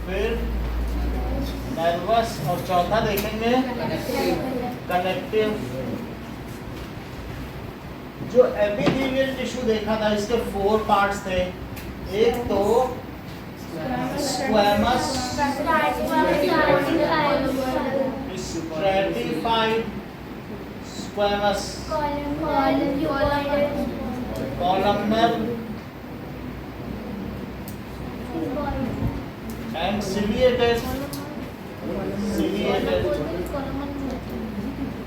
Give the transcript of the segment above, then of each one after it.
फिर नर्वस, और चौथा देखेंगे कनेक्टिव। जो एपिथेलियल टिश्यू देखा था इसके 4 पार्ट्स थे। एक तो squamous, stratified squamous, columnar and ciliated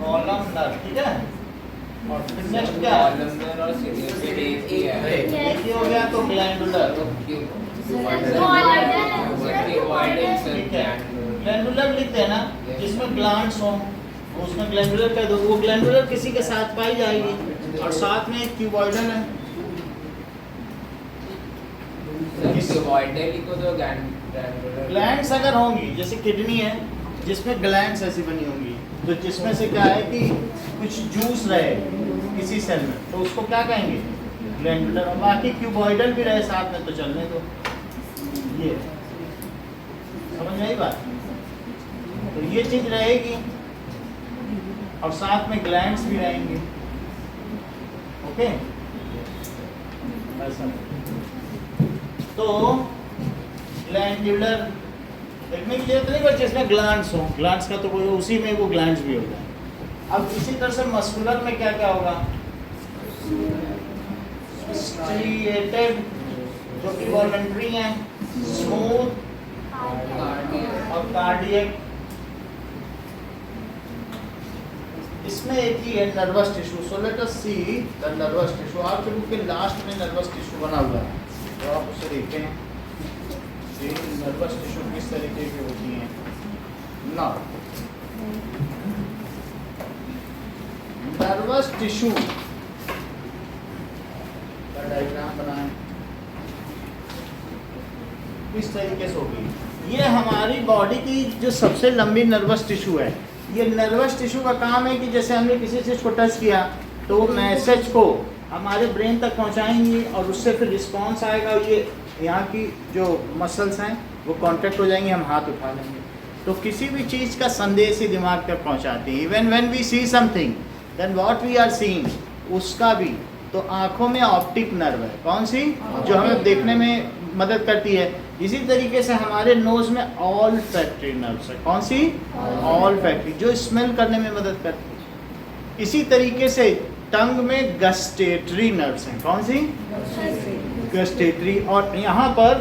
columnar. ठीक है, और फिर नेक्स्ट क्या है? एक ही हो गया तो ग्लैंडुलर। ठीक है, ग्लैंडुलर लिखते हैं ना, जिसमें ग्लैंड्स हो उसमें ग्लैंडुलर कह दो। वो ग्लैंडुलर किसी के साथ पाई जाएगी, और साथ में एक क्यूबॉइडल है। ग्लैंड्स अगर होंगी, जैसे किडनी है जिसमें ग्लैंड्स ऐसी बनी होंगी, तो जिसमें से क्या है कि कुछ जूस रहे किसी सेल में, तो उसको क्या कहेंगे? ग्लैंडुलर। और बाकी क्यूबॉइडल भी रहे साथ में तो चलने दो। ये समझ में आई बात? तो ये चीज रहेगी, और साथ में ग्लैंड्स भी रहेंगे। ओके, ऐसा। तो ग्लैंडुलर देखने की जरूरत नहीं, बस जिसमें ग्लैंड्स हो, ग्लैंड्स का तो कोई उसी में वो ग्लैंड्स भी होता है। अब इसी तरह से मस्कुलर में क्या क्या होगा? स्ट्रिएटेड जो कि वॉलंटरी है, स्मूथ और कार्डियक। इसमें एक ही है nervous tissue. So let us see the nervous tissue. आपके बुक के लास्ट में नर्वस टिश्यू बना हुआ है, तो आप उसे देखें कि नर्वस टिश्यू किस तरीके की होती हैं ना। नर्वस टिश्यू का डायग्राम बनाएं। इस तरीके से होगी। ये हमारी बॉडी की जो सबसे लंबी नर्वस टिश्यू है। ये नर्वस टिश्यू का काम है कि जैसे हमने किसी चीज़ को टच किया तो मैसेज को हमारे ब्रेन तक पहुंचाएंगी, और उससे फिर रिस्पांस आएगा। ये यहाँ की जो मसल्स हैं वो कॉन्ट्रैक्ट हो जाएंगी, हम हाथ उठा लेंगे। तो किसी भी चीज़ का संदेश ही दिमाग तक पहुँचाती है। Even when we see something then what we are seeing, उसका भी। तो आँखों में ऑप्टिक नर्व है, कौन सी? जो हमें देखने में मदद करती है। इसी तरीके से हमारे नोज में ऑल फैक्ट्री नर्व्स है, कौन सी? ऑल फैक्ट्री, जो स्मेल करने में मदद करती है। इसी तरीके से टंग में गस्टेटरी नर्व्स हैं, कौन सी? गस्टेटरी। और यहाँ पर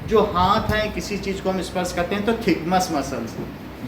जो हाथ हैं, किसी चीज़ को हम स्पर्श करते हैं तो थिकमस मसल्स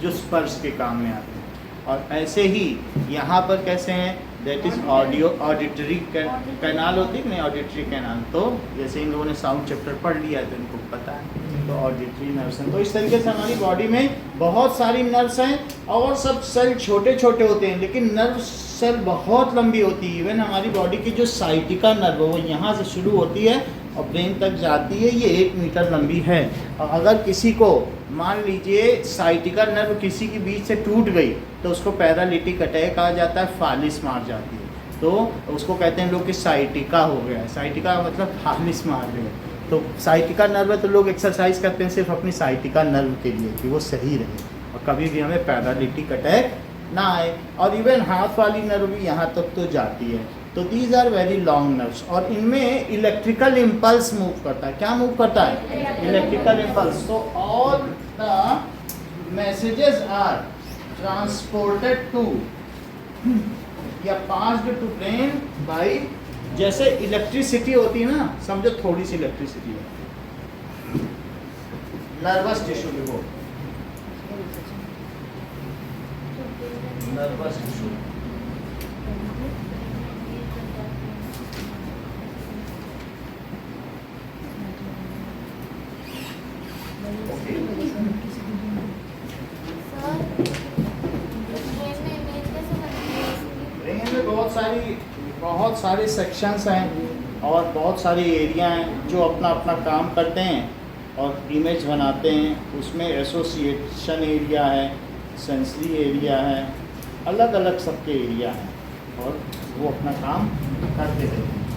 जो स्पर्श के काम में आते हैं। और ऐसे ही यहाँ पर कैसे हैं? दैट इज ऑडिटरी कैनाल होती है नहीं, ऑडिटरी कैनाल। तो जैसे इन लोगों ने साउंड चैप्टर पढ़ लिया तो इनको पता है, तो ऑडिटरी नर्व्स हैं। तो इस तरीके से हमारी बॉडी में बहुत सारी नर्व्स हैं, और सब सेल छोटे छोटे होते हैं, लेकिन नर्व सेल बहुत लंबी होती है। इवन हमारी बॉडी की जो साइटिका नर्व वो यहाँ से शुरू होती है और ब्रेन तक जाती है, ये 1 मीटर लंबी है। और अगर किसी को मान लीजिए साइटिका नर्व किसी के बीच से टूट गई तो उसको पैरालिटिक अटैक कहा जाता है, फालिस मार जाती है। तो उसको कहते हैं लोग कि साइटिका हो गया है। साइटिका मतलब फालिस मार गए। तो साइटिका नर्व है तो लोग एक्सरसाइज करते हैं सिर्फ अपनी साइटिका नर्व के लिए कि वो सही रहे और कभी भी हमें पैरालिटिक अटैक ना आए। और इवन हाथ वाली नर्व भी यहाँ तक तो जाती है। तो these are very long nerves, और इनमें इलेक्ट्रिकल इम्पल्स मूव करता है। क्या मूव करता है? Electrical impulse. तो all the messages are transported to या पास्ड टू ब्रेन बाय, जैसे इलेक्ट्रिसिटी होती है ना, समझो थोड़ी सी इलेक्ट्रिसिटी है। नर्वस टिश्यू देखो, नर्वस टिश्यू ब्रेन में बहुत सारे सेक्शंस हैं और बहुत सारे एरिया हैं जो अपना अपना काम करते हैं और इमेज बनाते हैं। उसमें एसोसिएशन एरिया है, सेंसरी एरिया है, अलग अलग सबके एरिया हैं और वो अपना काम करते रहते हैं।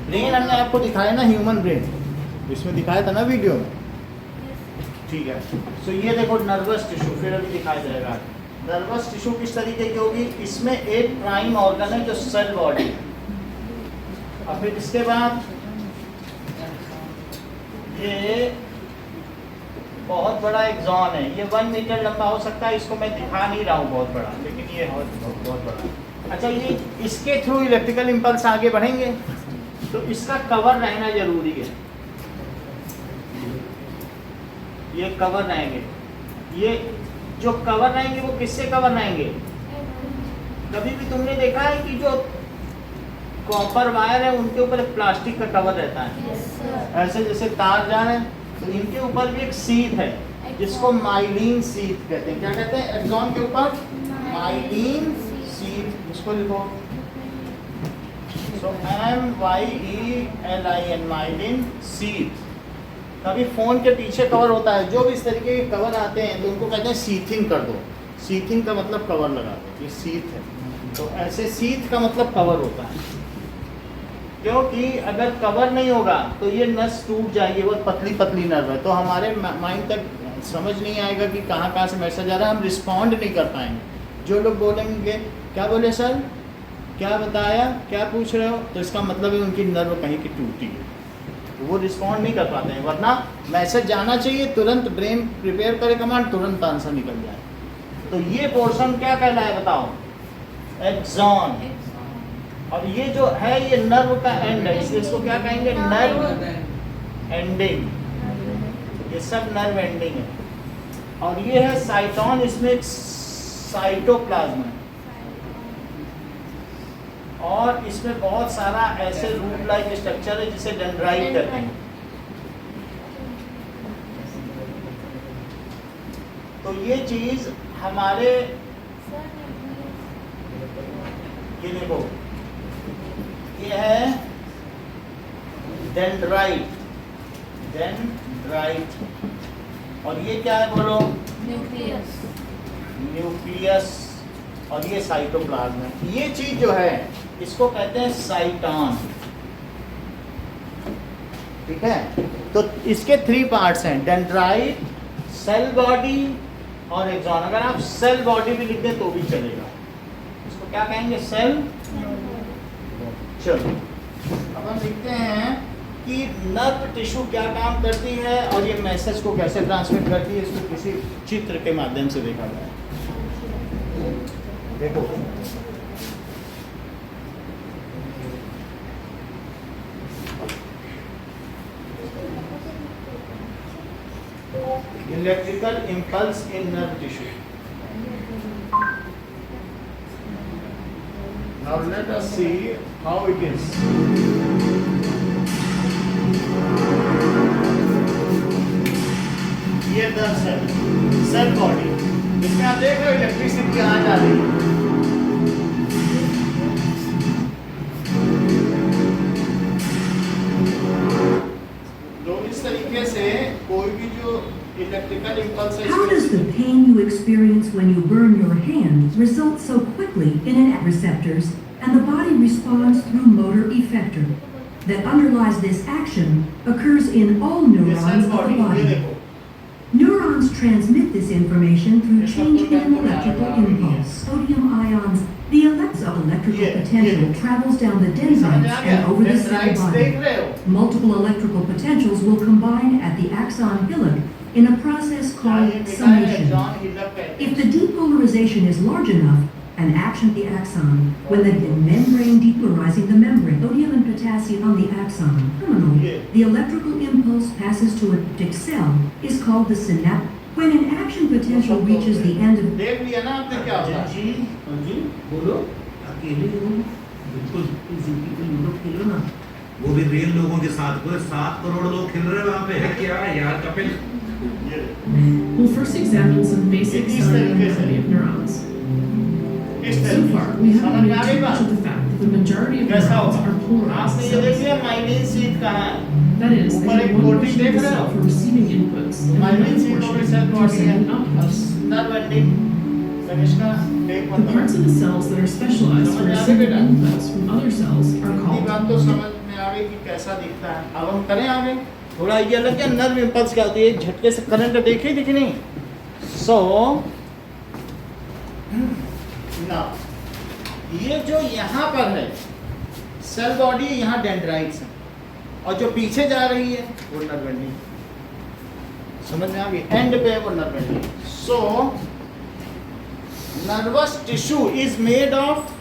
ब्रेन हमने आपको दिखाया ना, ह्यूमन ब्रेन, इसमें दिखाया था ना वीडियो में, ठीक है। सो ये देखो नर्वस टिश्यू, फिर अभी दिखाया जाएगा। नर्वस टिश्यू किस तरीके की होगी, इसमें एक प्राइम ऑर्गन है जो सेल बॉडी, और फिर इसके बाद ये बहुत बड़ा एक्सॉन है, ये 1 मीटर लंबा हो सकता है, इसको मैं दिखा नहीं रहा हूँ बहुत बड़ा, लेकिन ये बहुत बड़ा। अच्छा, ये इसके थ्रू इलेक्ट्रिकल इम्पल्स आगे बढ़ेंगे, तो इसका कवर रहना जरूरी है, ये कवर रहेंगे। ये जो कवर रहेंगे वो किससे कवर रहेंगे, कभी भी तुमने देखा है कि जो कॉपर वायर है उनके ऊपर एक प्लास्टिक का कवर रहता है, ऐसे जैसे तार जा रहे हैं, तो इनके ऊपर भी एक सीट है जिसको माइलिन सीट कहते हैं। क्या कहते हैं, एक्सॉन के ऊपर माइलिन सीट, इसको लिखो, सो MYELIN, माइलिन सीट। कभी फोन के पीछे कवर होता है, जो भी इस तरीके के कवर आते हैं तो उनको कहते हैं सीथिंग कर दो, सीथिंग का मतलब कवर लगा दो, ये सीथ है। तो ऐसे सीथ का मतलब कवर होता है, क्योंकि अगर कवर नहीं होगा तो ये नस टूट जाएगी, बहुत पतली पतली नर्व है, तो हमारे माइंड तक समझ नहीं आएगा कि कहाँ कहाँ से मैसेज आ रहा है, हम रिस्पॉन्ड नहीं कर पाएंगे। जो लोग बोलेंगे क्या बोले सर, क्या बताया, क्या पूछ रहे हो, तो इसका मतलब है उनकी नर्व कहीं की टूटी है, वो रिस्पॉन्ड नहीं कर पाते हैं। वरना मैसेज जाना चाहिए, तुरंत ब्रेन प्रिपेयर करे कमांड, तुरंत आंसर निकल जाए। तो ये पोर्शन क्या कहना है बताओ, एक्सॉन। और ये जो है ये नर्व का एंड है, इसलिए इसको क्या कहेंगे, नर्व एंडिंग। ये सब नर्व एंडिंग है। और ये है साइटोन, इसमें एक साइटोप्लाज्म है, और इसमें बहुत सारा ऐसे रूट लाइक स्ट्रक्चर है जिसे डेंड्राइट कहते हैं। तो ये चीज हमारे, ये देखो, ये है डेंड्राइट, डेंड्राइट, और ये क्या है बोलो, न्यूक्लियस, न्यूक्लियस, और ये साइटोप्लाज्म है। ये चीज जो है इसको कहते हैं साइटॉन, ठीक है। तो इसके 3 पार्ट्स हैं, डेंड्राइट, सेल बॉडी और एक्सॉन। अगर आप सेल बॉडी भी लिख दें तो भी चलेगा, इसको क्या कहेंगे, सेल। चलो अब हम लिखते हैं कि नर्व टिश्यू क्या काम करती है और ये मैसेज को कैसे ट्रांसमिट करती है, इसको किसी चित्र के माध्यम से देखा जाए। देखो, electrical impulse in nerve tissue. Now let us see how it is. ये द सेल बॉडी, इसमें आप देख रहे हो इलेक्ट्रिसिटी कहाँ जा रही है। तो इस तरीके से कोई भी जो इलेक्ट्रिकल इम्पल्स है, How does the pain you experience when you burn your hand result so quickly in an receptors and the body responds through motor effector that underlies this action occurs in all neurons of the body. Neurons transmit this information through changing an electrical impulse. Sodium ions, the electrical potential travels down the dendrites and over the cell body. Multiple electrical potentials will combine at the axon hillock in a process called summation. If the depolarization is large enough, an action at the axon, when the membrane depolarizing the membrane, sodium and potassium on the axon terminal, the electrical impulse passes to a cell, is called the synapse. When an action potential reaches the end of देख लिया ना आपने क्या होता है? जी बोलो, अकेले हो बिल्कुल लूडो खेलो ना, वो भी रियल लोगों के साथ। पूरे 7 करोड़ लोग खेल रहे हैं वहाँ पे। क्या यार Kapil. We'll first examine some basic cellular anatomy of neurons. So far, we haven't made too much of the fact that the majority of neurons are polarized आपने ये देख लिया माइलिन सीट कहाँ है? That is, they ऊपर have एक one coating portion of देख the रहे cell हो? for receiving inputs and myelin another seat portion और सेल for बॉडी है, sending outputs. नर्व एंडिंग, समझना, एक The parts of the cells that are specialized for receiving inputs from other cells are ये called. बात तो समझ में आ गई कि कैसा दिखता है। अब हम करें आगे। थोड़ा ये लग गया नर्व इम्पल्स क्या होती है, एक झटके से करंट देखे थी कि नहीं। सो ना ये जो यहाँ पर है सेल बॉडी, यहाँ डेंड्राइट्स है, और जो पीछे जा रही है वो नर्व एंडिंग, समझ में आ गई, एंड पे है वो nerve ending. So nervous tissue is made of,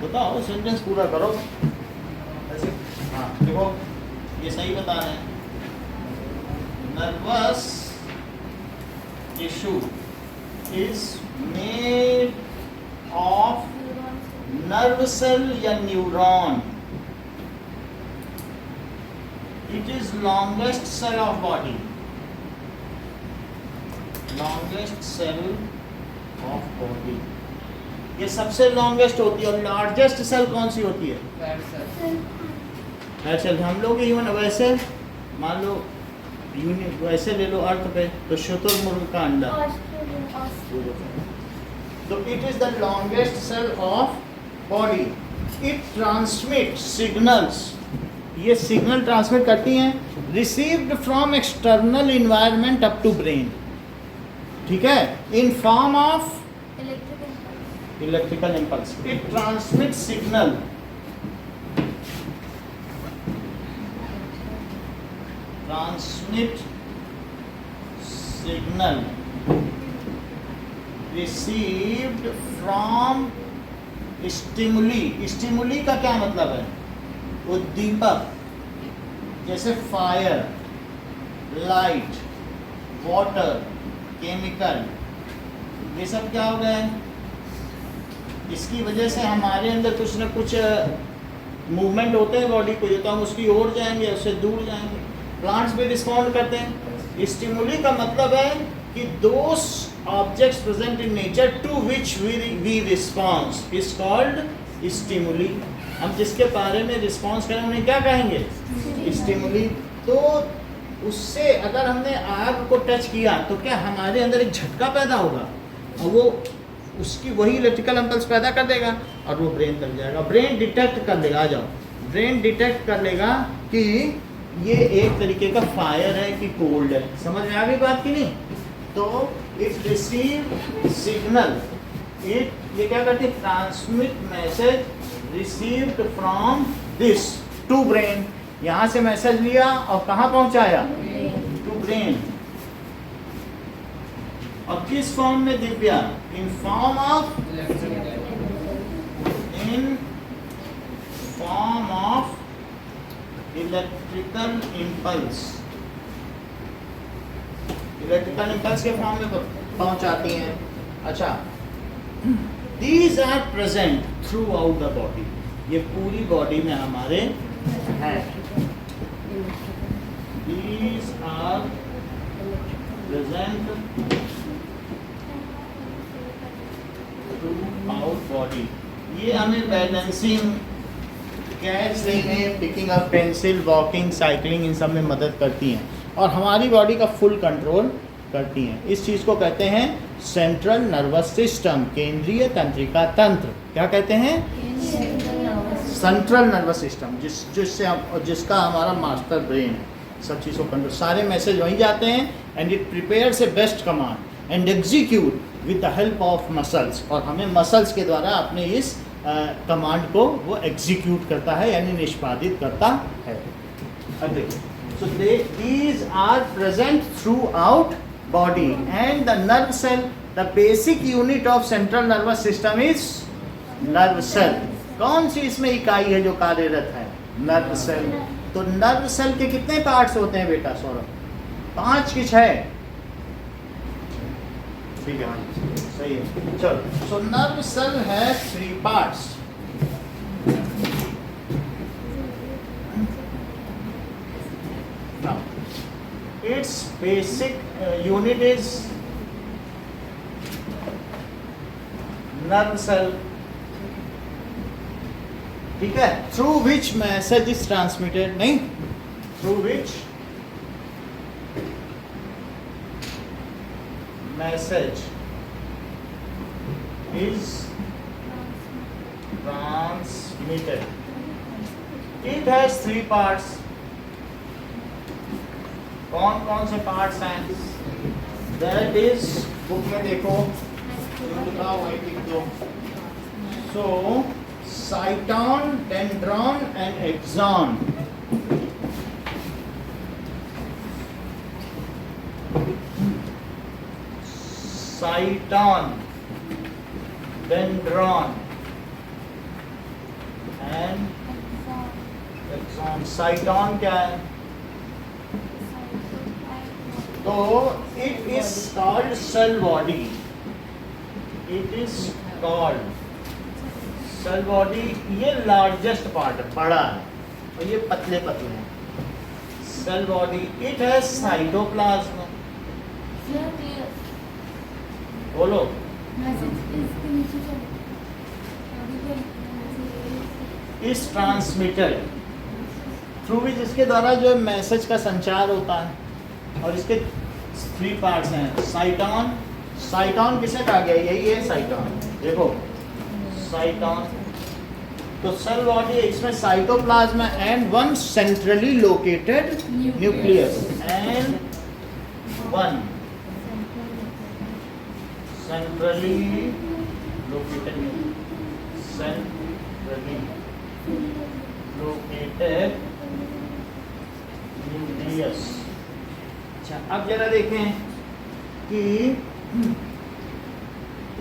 बताओ सेंटेंस पूरा करो ऐसे। हाँ देखो ये सही बता रहे हैं, nervous tissue is made of nerve cell या neuron. It is longest cell of body, longest cell of body, ये सबसे लॉन्गेस्ट होती है। और लार्जेस्ट सेल कौन सी होती है? Hair cell. हम लोग इवन वैसे मान लो यूनिट वैसे ले लो अर्थ पे, तो शुतुरमुर्ग का अंडा, तो it is the longest cell of body. It transmit signals, ये सिग्नल ट्रांसमिट करती हैं received from external environment up to brain, ठीक है, in form of electrical impulse. It transmits signal, received from stimuli. Stimuli का क्या मतलब है? उद्दीपक, जैसे फायर, लाइट, वाटर, केमिकल, ये सब क्या हो गए? इसकी वजह से हमारे अंदर कुछ ना कुछ मूवमेंट होते हैं बॉडी को, तो हम उसकी ओर जाएंगे, उससे दूर जाएंगे। प्लांट्स भी रिस्पॉन्ड करते हैं। स्टिमुली का मतलब है कि those objects present in nature to which we response is called stimuli. हम जिसके बारे में रिस्पॉन्स करें उन्हें क्या कहेंगे? स्टिमुली। तो उससे अगर हमने आग को टच किया तो क्या हमारे अंदर एक झटका पैदा होगा, और वो उसकी वही इलेक्ट्रिकल इम्पल्स पैदा कर देगा, और वो ब्रेन तक जाएगा। ब्रेन डिटेक्ट कर लेगा, आ जाओ, ब्रेन डिटेक्ट कर लेगा कि ये एक तरीके का फायर है कि कोल्ड है। समझ में आ गई बात की नहीं? तो इट रिसीव सिग्नल, ये क्या करती है? Transmit message received from this to brain. यहाँ से मैसेज लिया और कहाँ पहुँचाया? To brain. और किस फॉर्म में Divya? In form of electrical impulse. Electrical impulse के फॉर्म में पहुंचाती हैं। अच्छा, these are present throughout the body, ये पूरी बॉडी में हमारे हैं। These are present out body. ये हमें बैलेंसिंग, कैच लेने, picking up pencil, walking, cycling, इन सब में मदद करती हैं और हमारी बॉडी का फुल कंट्रोल करती हैं। इस चीज़ को कहते हैं सेंट्रल नर्वस सिस्टम, केंद्रीय तंत्रिका तंत्र। क्या कहते हैं? सेंट्रल नर्वस सिस्टम, जिसका हमारा मास्टर ब्रेन है, सब चीज़ को कंट्रोल, सारे मैसेज वहीं जाते हैं। And it prepares A best command and execute with the help of muscles, और हमें मसल्स के द्वारा अपने इस कमांड को वो एग्जीक्यूट करता है, यानी निष्पादित करता है। अब देखिए, so these are present throughout body and the nerve cell, the basic unit of central nervous system is nerve cell. कौन सी इसमें इकाई है जो कार्यरत है? Nerve cell. तो नर्व सेल के कितने पार्ट्स होते हैं बेटा सौरभ? 5 कि 6? ठीक है, सही है। चलो, सो नर्व सेल है 3 parts. Now, its basic unit is nerve cell, ठीक है, through which message is transmitted, नहीं, through which message is transmitted, It has 3 parts. कौन कौन से पार्ट्स हैं? That is बुक में देखो जो लिखा हुआ है लिख दो. So cyton, dendron and axon. Cyton, dendron and axon. Cyton क्या है? तो it is called cell body. It is called cell body. ये largest part है, बड़ा है, और ये पतले पतले हैं. Cell body. It has cytoplasm. बोलो. Is transmitted through which इसके द्वारा जो मैसेज का संचार होता है. और इसके 3 पार्ट्स हैं. साइटॉन. साइटॉन किसे कहा गया? यही है साइटॉन. देखो साइटॉन. तो सेल बॉडी इसमें cytoplasm and one centrally located nucleus and one centrally located nucleus. अच्छा, अब जरा देखें कि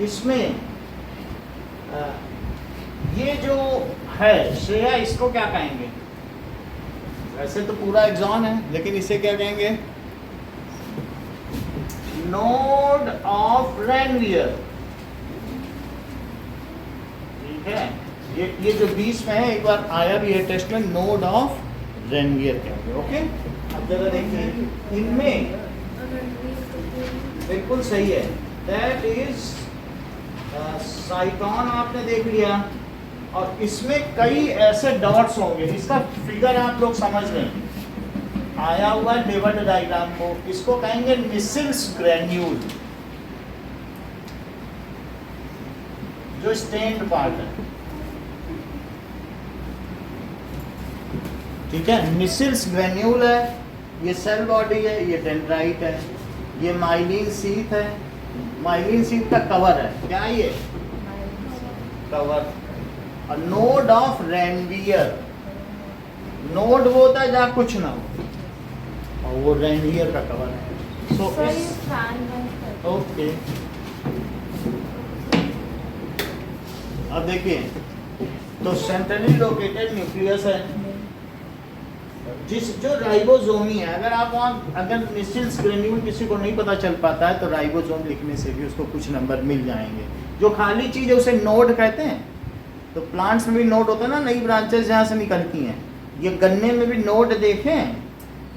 इसमें ये जो है श्रेया, इसको क्या कहेंगे? वैसे तो पूरा एक्सॉन है, लेकिन इसे क्या कहेंगे? Node of Ranvier. ठीक है, ये जो 20 में है, एक बार आया भी है टेस्ट में, नोड ऑफ रेनवियर कहेंगे. ओके, अब जरा देखिए इनमें बिल्कुल सही है. दैट इज साइटॉन आपने देख लिया, और इसमें कई ऐसे डॉट्स होंगे. इसका फिगर आप लोग समझ लें, आया हुआ लेवल्ड डायग्राम को, इसको कहेंगे मिसिल्स ग्रेन्यूल, जो स्टेन्ड पार्ट है. ठीक है, मिसिल्स ग्रेन्यूल है, ये सेल बॉडी है, ये डेंड्राइट है, ये माइलिन शीथ है. माइलिन शीथ का कवर है, क्या है ये? कवर. और नोड ऑफ रेनवियर. नोड वो होता है जहाँ कुछ ना हो, और वो रेनवियर का कवर है. सो ओके, अब देखिए, तो सेंट्रली लोकेटेड न्यूक्लियस है, जो राइबोसोमी है. अगर आप वहाँ अगर मिसिल्स ग्रेन्यूल किसी को नहीं पता चल पाता है, तो राइबोसोम लिखने से भी उसको कुछ नंबर मिल जाएंगे. जो खाली चीज़ है उसे नोड कहते हैं. तो प्लांट्स में भी नोड होता है ना, नई ब्रांचेस जहाँ से निकलती हैं. ये गन्ने में भी नोड देखें,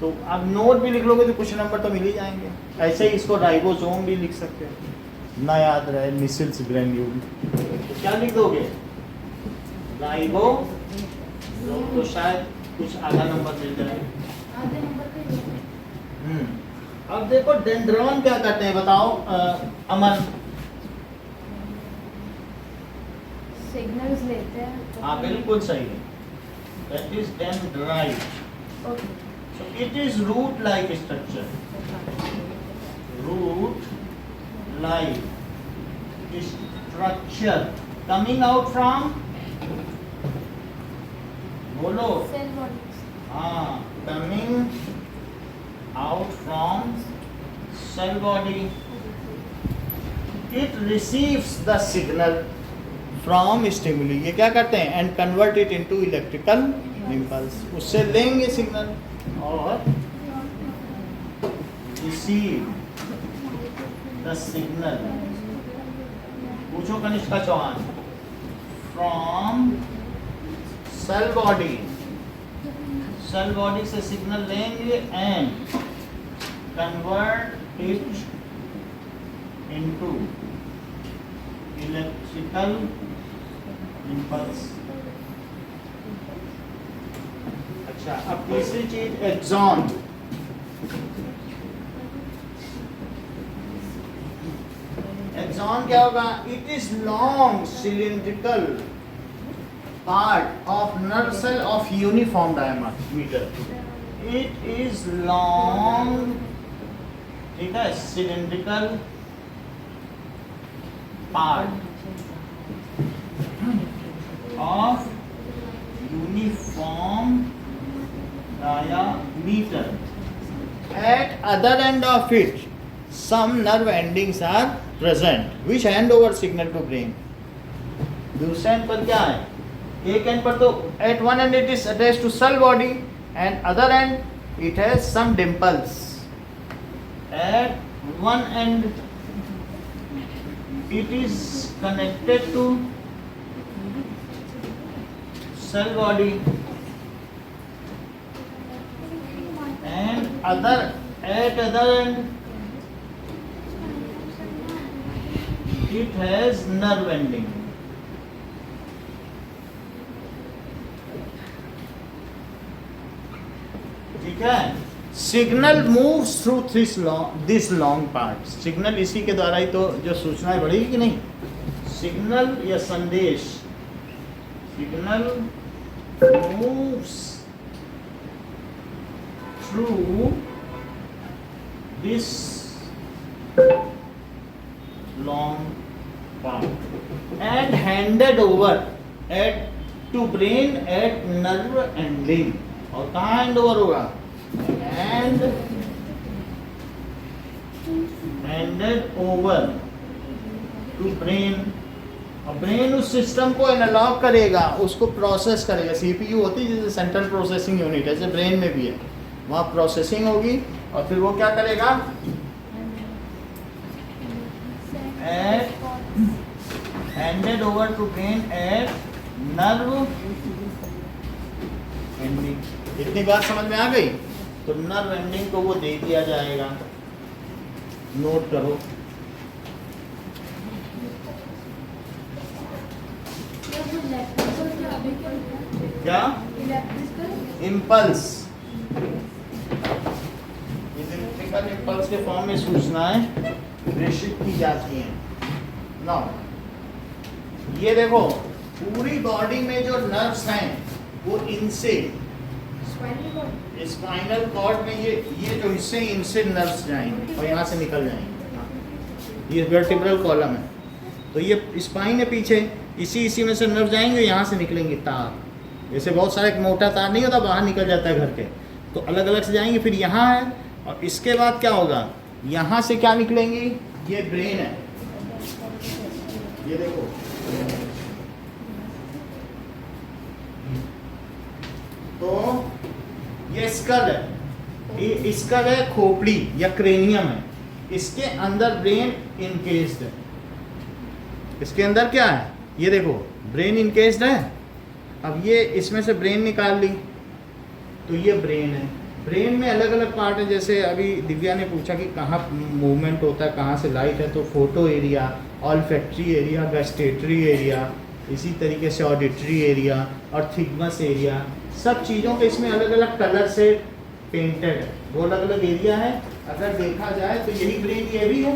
तो आप नोड भी लिख लोगे तो कुछ नंबर तो मिल ही जाएंगे. ऐसे ही इसको राइबोसोम भी लिख सकते हैं. ना याद रहे मिसिल्स ग्रेन्यूल, तो क्या लिख दोगे? राइबोसोम. तो शायद कुछ आधा नंबर मिल जाए. अब देखो डेंड्रॉन क्या करते हैं, बताओ अमन. सिग्नल्स लेते हैं. हाँ बिल्कुल सही है. That is dendrite. So it is root like structure. Root like structure coming out from, बोलो. Cell bodies. हाँ, coming out from cell body. It receives the signal from stimuli. ये क्या करते हैं? And convert it into electrical impulse. उससे लेंगे signal और receive the signal. पूछो Kanishka Chauhan. From cell body. Cell body से सिग्नल लेंगे and convert it into electrical impulse. अच्छा, अब तीसरी चीज एक्सॉन. एक्सॉन क्या होगा? It is long cylindrical part of nerve cell of uniform diameter. It is long, ठीक है, cylindrical part of uniform diameter. At other end of it, some nerve endings are present, which hand over signal to brain. दूसरे and पर क्या है? एक and पर तो at one end it is attached to cell body, and other end it has some dimples. At one end it is connected to cell body, and at other end it has nerve ending. ठीक है, signal moves through this long part. Signal इसी के द्वारा ही तो जो सूचनाएं बढ़ेगी कि नहीं. सिग्नल या संदेश, signal moves through this long part and handed over at to brain at nerve ending. और कहाँ हैंड ओवर होगा? And handed over to brain. और ब्रेन उस सिस्टम को एनालॉग करेगा, उसको प्रोसेस करेगा. सीपीयू होती है जैसे सेंट्रल प्रोसेसिंग यूनिट, जैसे ब्रेन में भी है, वहाँ प्रोसेसिंग होगी और फिर वो क्या करेगा? Handed over to brain at nerve ending. इतनी बात समझ में आ गई? तो नर्व एंडिंग को वो दे दिया जाएगा. नोट करो. क्या? इम्पल्स. इलेक्ट्रिकल इम्पल्स के फॉर्म में सूचनाएं प्रेषित की जाती हैं. नाउ ये देखो, पूरी बॉडी में जो नर्व्स हैं वो इनसे, स्पाइनल कॉर्ड में ये जो हिस्से, इनसे नर्व्स जाएंगे और यहाँ से निकल जाएंगे. ये वर्टिब्रल कॉलम है, तो ये स्पाइन है पीछे, इसी में से नर्व जाएंगे, यहाँ से निकलेंगे तार. जैसे बहुत सारा एक मोटा तार नहीं होता, बाहर निकल जाता है घर के, तो अलग अलग से जाएंगे. फिर यहाँ है, और इसके बाद क्या होगा? यहाँ से क्या निकलेंगी? ये ब्रेन है, ये देखो. तो ये स्कल है, ये स्कल है, खोपड़ी या क्रेनियम है. इसके अंदर ब्रेन इनकेस्ड है. इसके अंदर क्या है? ये देखो, ब्रेन इनकेस्ड है. अब ये इसमें से ब्रेन निकाल ली, तो ये ब्रेन है. ब्रेन में अलग अलग पार्ट है. जैसे अभी दिव्या ने पूछा कि कहाँ मूवमेंट होता है, कहाँ से लाइट है, तो photo area, olfactory area, gustatory area, इसी तरीके से ऑडिटरी एरिया और थिग्मस एरिया, सब चीज़ों के इसमें अलग अलग कलर से पेंटेड है. वो अलग अलग एरिया है. अगर देखा जाए तो यही ब्रेन ये भी है,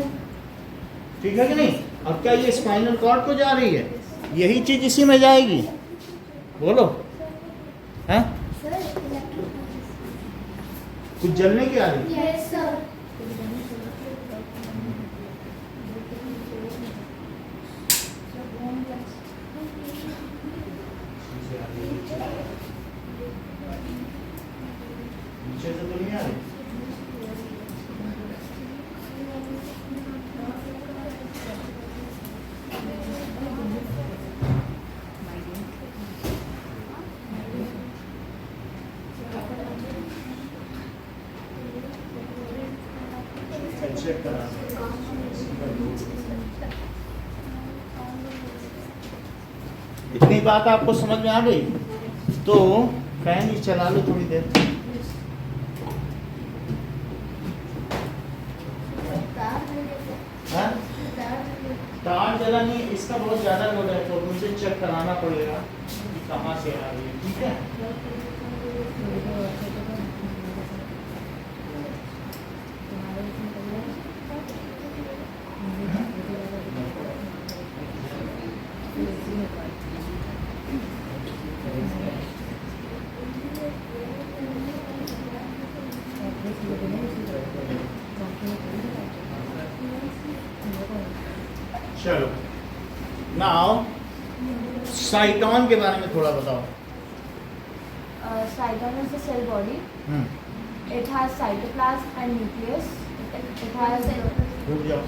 ठीक है कि नहीं? अब क्या ये स्पाइनल कॉर्ड को जा रही है? यही चीज़ इसी में जाएगी. बोलो, हैं? कुछ जलने की आ रही है? Yes, sir. नीचे से तो नहीं आ रही. चेक करा. इतनी बात आपको समझ में आ गई? तो फैन ही चला लो थोड़ी देर. हाँ? तार जला नहीं, इसका बहुत ज़्यादा लोड है, तो मुझे चेक कराना पड़ेगा कि कहाँ से आ रही है. ठीक है? चलो नाउ साइटोन के बारे में थोड़ा बताओ। Cytosol is the cell body. It has cytoplasm and nucleus. It has रुक जाओ।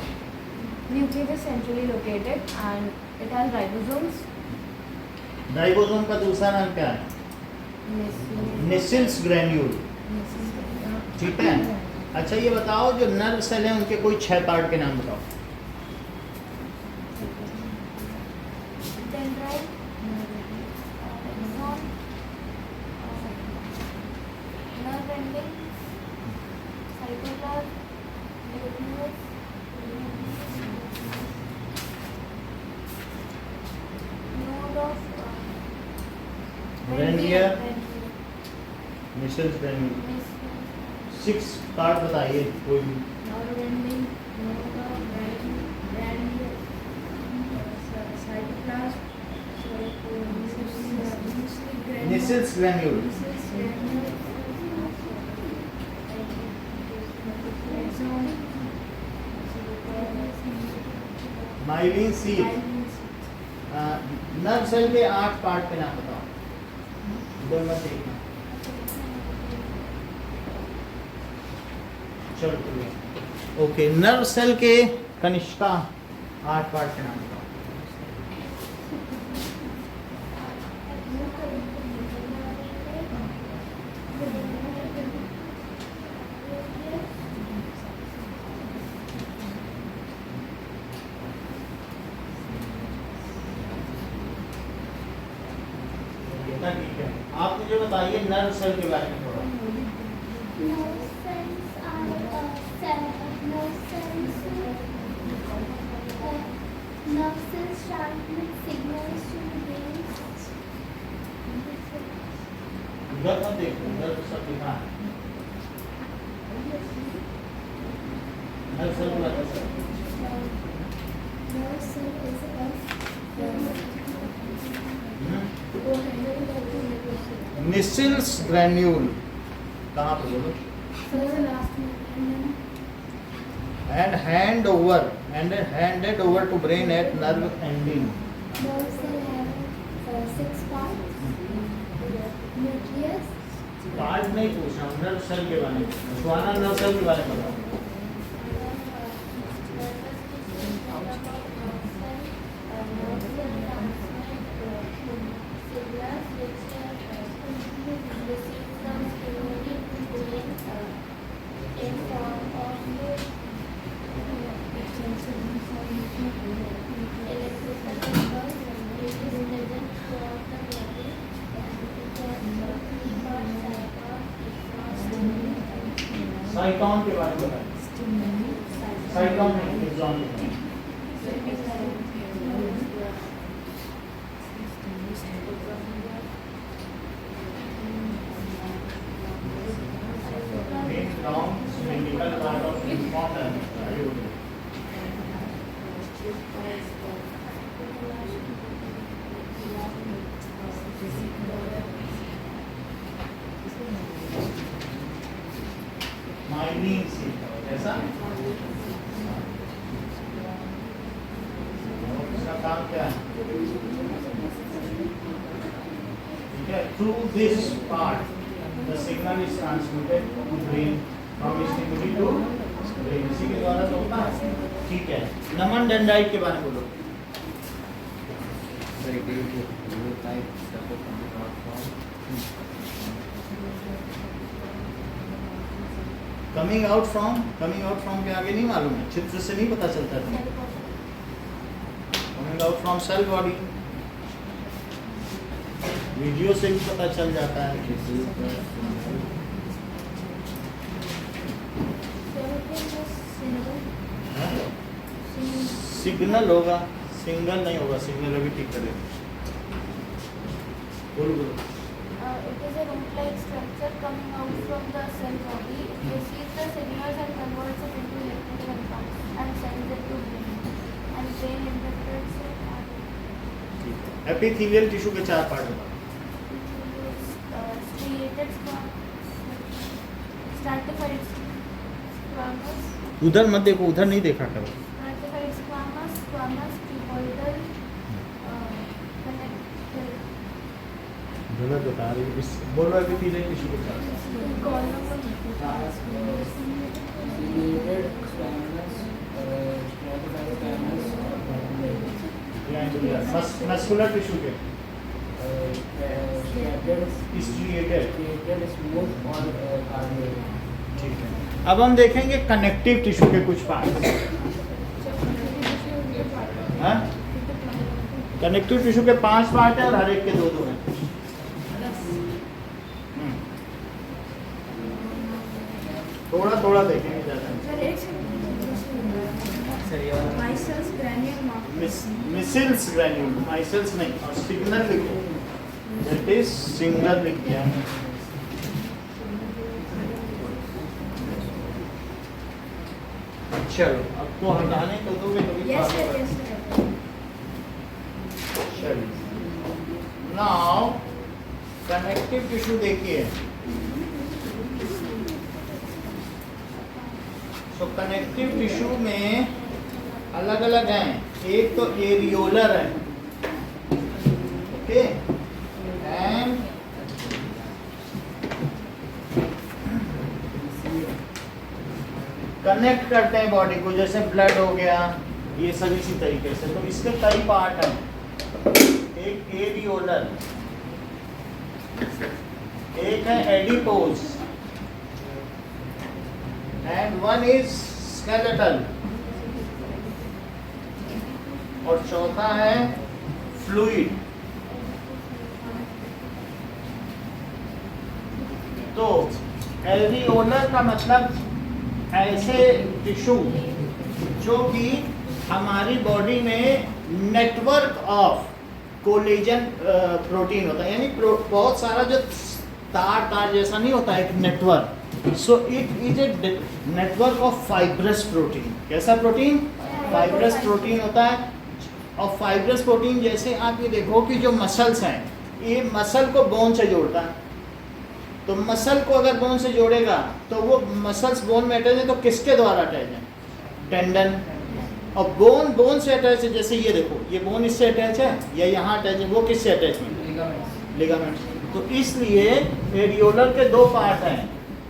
nucleus is centrally located and it has ribosomes. Ribosome का दूसरा नाम क्या है? नेसिल्स ग्रैन्यूल। ठीक है। अच्छा ये बताओ जो नर्व सेल हैं उनके कोई 6 पार्ट के नाम बताओ। Dendrite, axon, nerve ending, cytoplasm, nucleus, node of Ranvier, Nissl's granule. 6 part बताइए कोई भी। nerve ending, node of Ranvier, cytoplasm, Nissl's granule. Myelin sheath. Nerve cell के 8 पार्ट के नाम बताओ। इधर मत देखना। चलो ओके नर्व सेल के कनिष्का 8 पार्ट के नाम बताओ। ठीक है आप मुझे बताइए नर्व सेल के बारे में थोड़ा। Nerve cells are nerve cells transmit signals to the brain. उधर मत देखो उधर तो सब लिखा है। नर्व सेल के बारे में Nerve cell is नेसिल्स ग्रैन्यूल कहाँ पे बोलो? and handed over to brain at nerve ending. Nerve cell have 6 parts. Nucleus, part नहीं पूछना नर्व सेल के बारे में। सुहाना नर्व सेल के बारे में बताओ। साइटोन के बारे में बताइए। साइटोन नहीं एक्सॉन के बारे में। Main long cylindrical part of important. Myelin sheath ऐसा इसका काम क्या है? ठीक है through this part the signal is transmitted to brain from stimuli to brain इसी के द्वारा तो होता है। ठीक है नमन डेंड्राइट के बारे में बोलो। कमिंग आउट फ्रॉम के आगे नहीं मालूम है, चित्र से नहीं पता चलता है। Coming out from cell body video से भी पता चल जाता है। सिग्नल होगा, सिंगल नहीं होगा, सिग्नल अभी ठीक करेगा। बोलो बोलो। It is a root-like structure coming out from the cell body. It receives the signals and converts it into electrical impulse and sends it to brain. And brain interprets it and epithelial tissue के 4 part बताओ। striated stratified squamous, उधर मत देखो, उधर नहीं देखा करो। stratified squamous, squamous, cuboidal, connected, गलत बता रही हूँ, बोलो अभी तीसरे टिश्यू के साथ। ciliated, squamous, stratified squamous, muscular tissue के scattered, स्ट्रिएटेड। created, smooth और cardiac. ठीक है, अब हम देखेंगे कनेक्टिव टिश्यू के कुछ पार्ट। हाँ, कनेक्टिव टिश्यू के 5 पार्ट है और हर एक के 2-2 हैं। थोड़ा थोड़ा देखेंगे ज़्यादा। मिसिल्स ग्रैन्यूल, माइसल्स नहीं, और सिग्नल लिखो, दैट इज सिंगल लिख दिया। चलो अब तो हटाने को दोगे तो भी चलो नाउ कनेक्टिव टिश्यू देखिए। तो कनेक्टिव टिश्यू में अलग अलग हैं, एक तो एरियोलर है, ओके, एंड कनेक्ट करते हैं बॉडी को, जैसे ब्लड हो गया, ये सब इसी तरीके से। तो इसके कई पार्ट हैं, एक एरियोलर, एक है adipose, and one is skeletal, और चौथा है फ्लूइड। तो एरियोलर का मतलब ऐसे टिश्यू जो कि हमारी बॉडी में नेटवर्क ऑफ कोलेजन प्रोटीन होता है, यानी बहुत सारा जो तार जैसा नहीं होता, एक network. So it is a network of fibrous protein. कैसा प्रोटीन? फाइब्रस प्रोटीन होता है। और फाइब्रस प्रोटीन जैसे आप ये देखो कि जो मसल्स हैं, ये मसल को बोन से जोड़ता है। तो मसल को अगर बोन से जोड़ेगा तो वो मसल्स बोन में अटैच है, तो किसके द्वारा अटैच है? टेंडन। और बोन से अटैच है, जैसे ये देखो, ये बोन इससे अटैच है या यहाँ अटैच है, वो किससे अटैच है? लिगामेंट। तो इसलिए एरियोलर के 2 पार्ट हैं,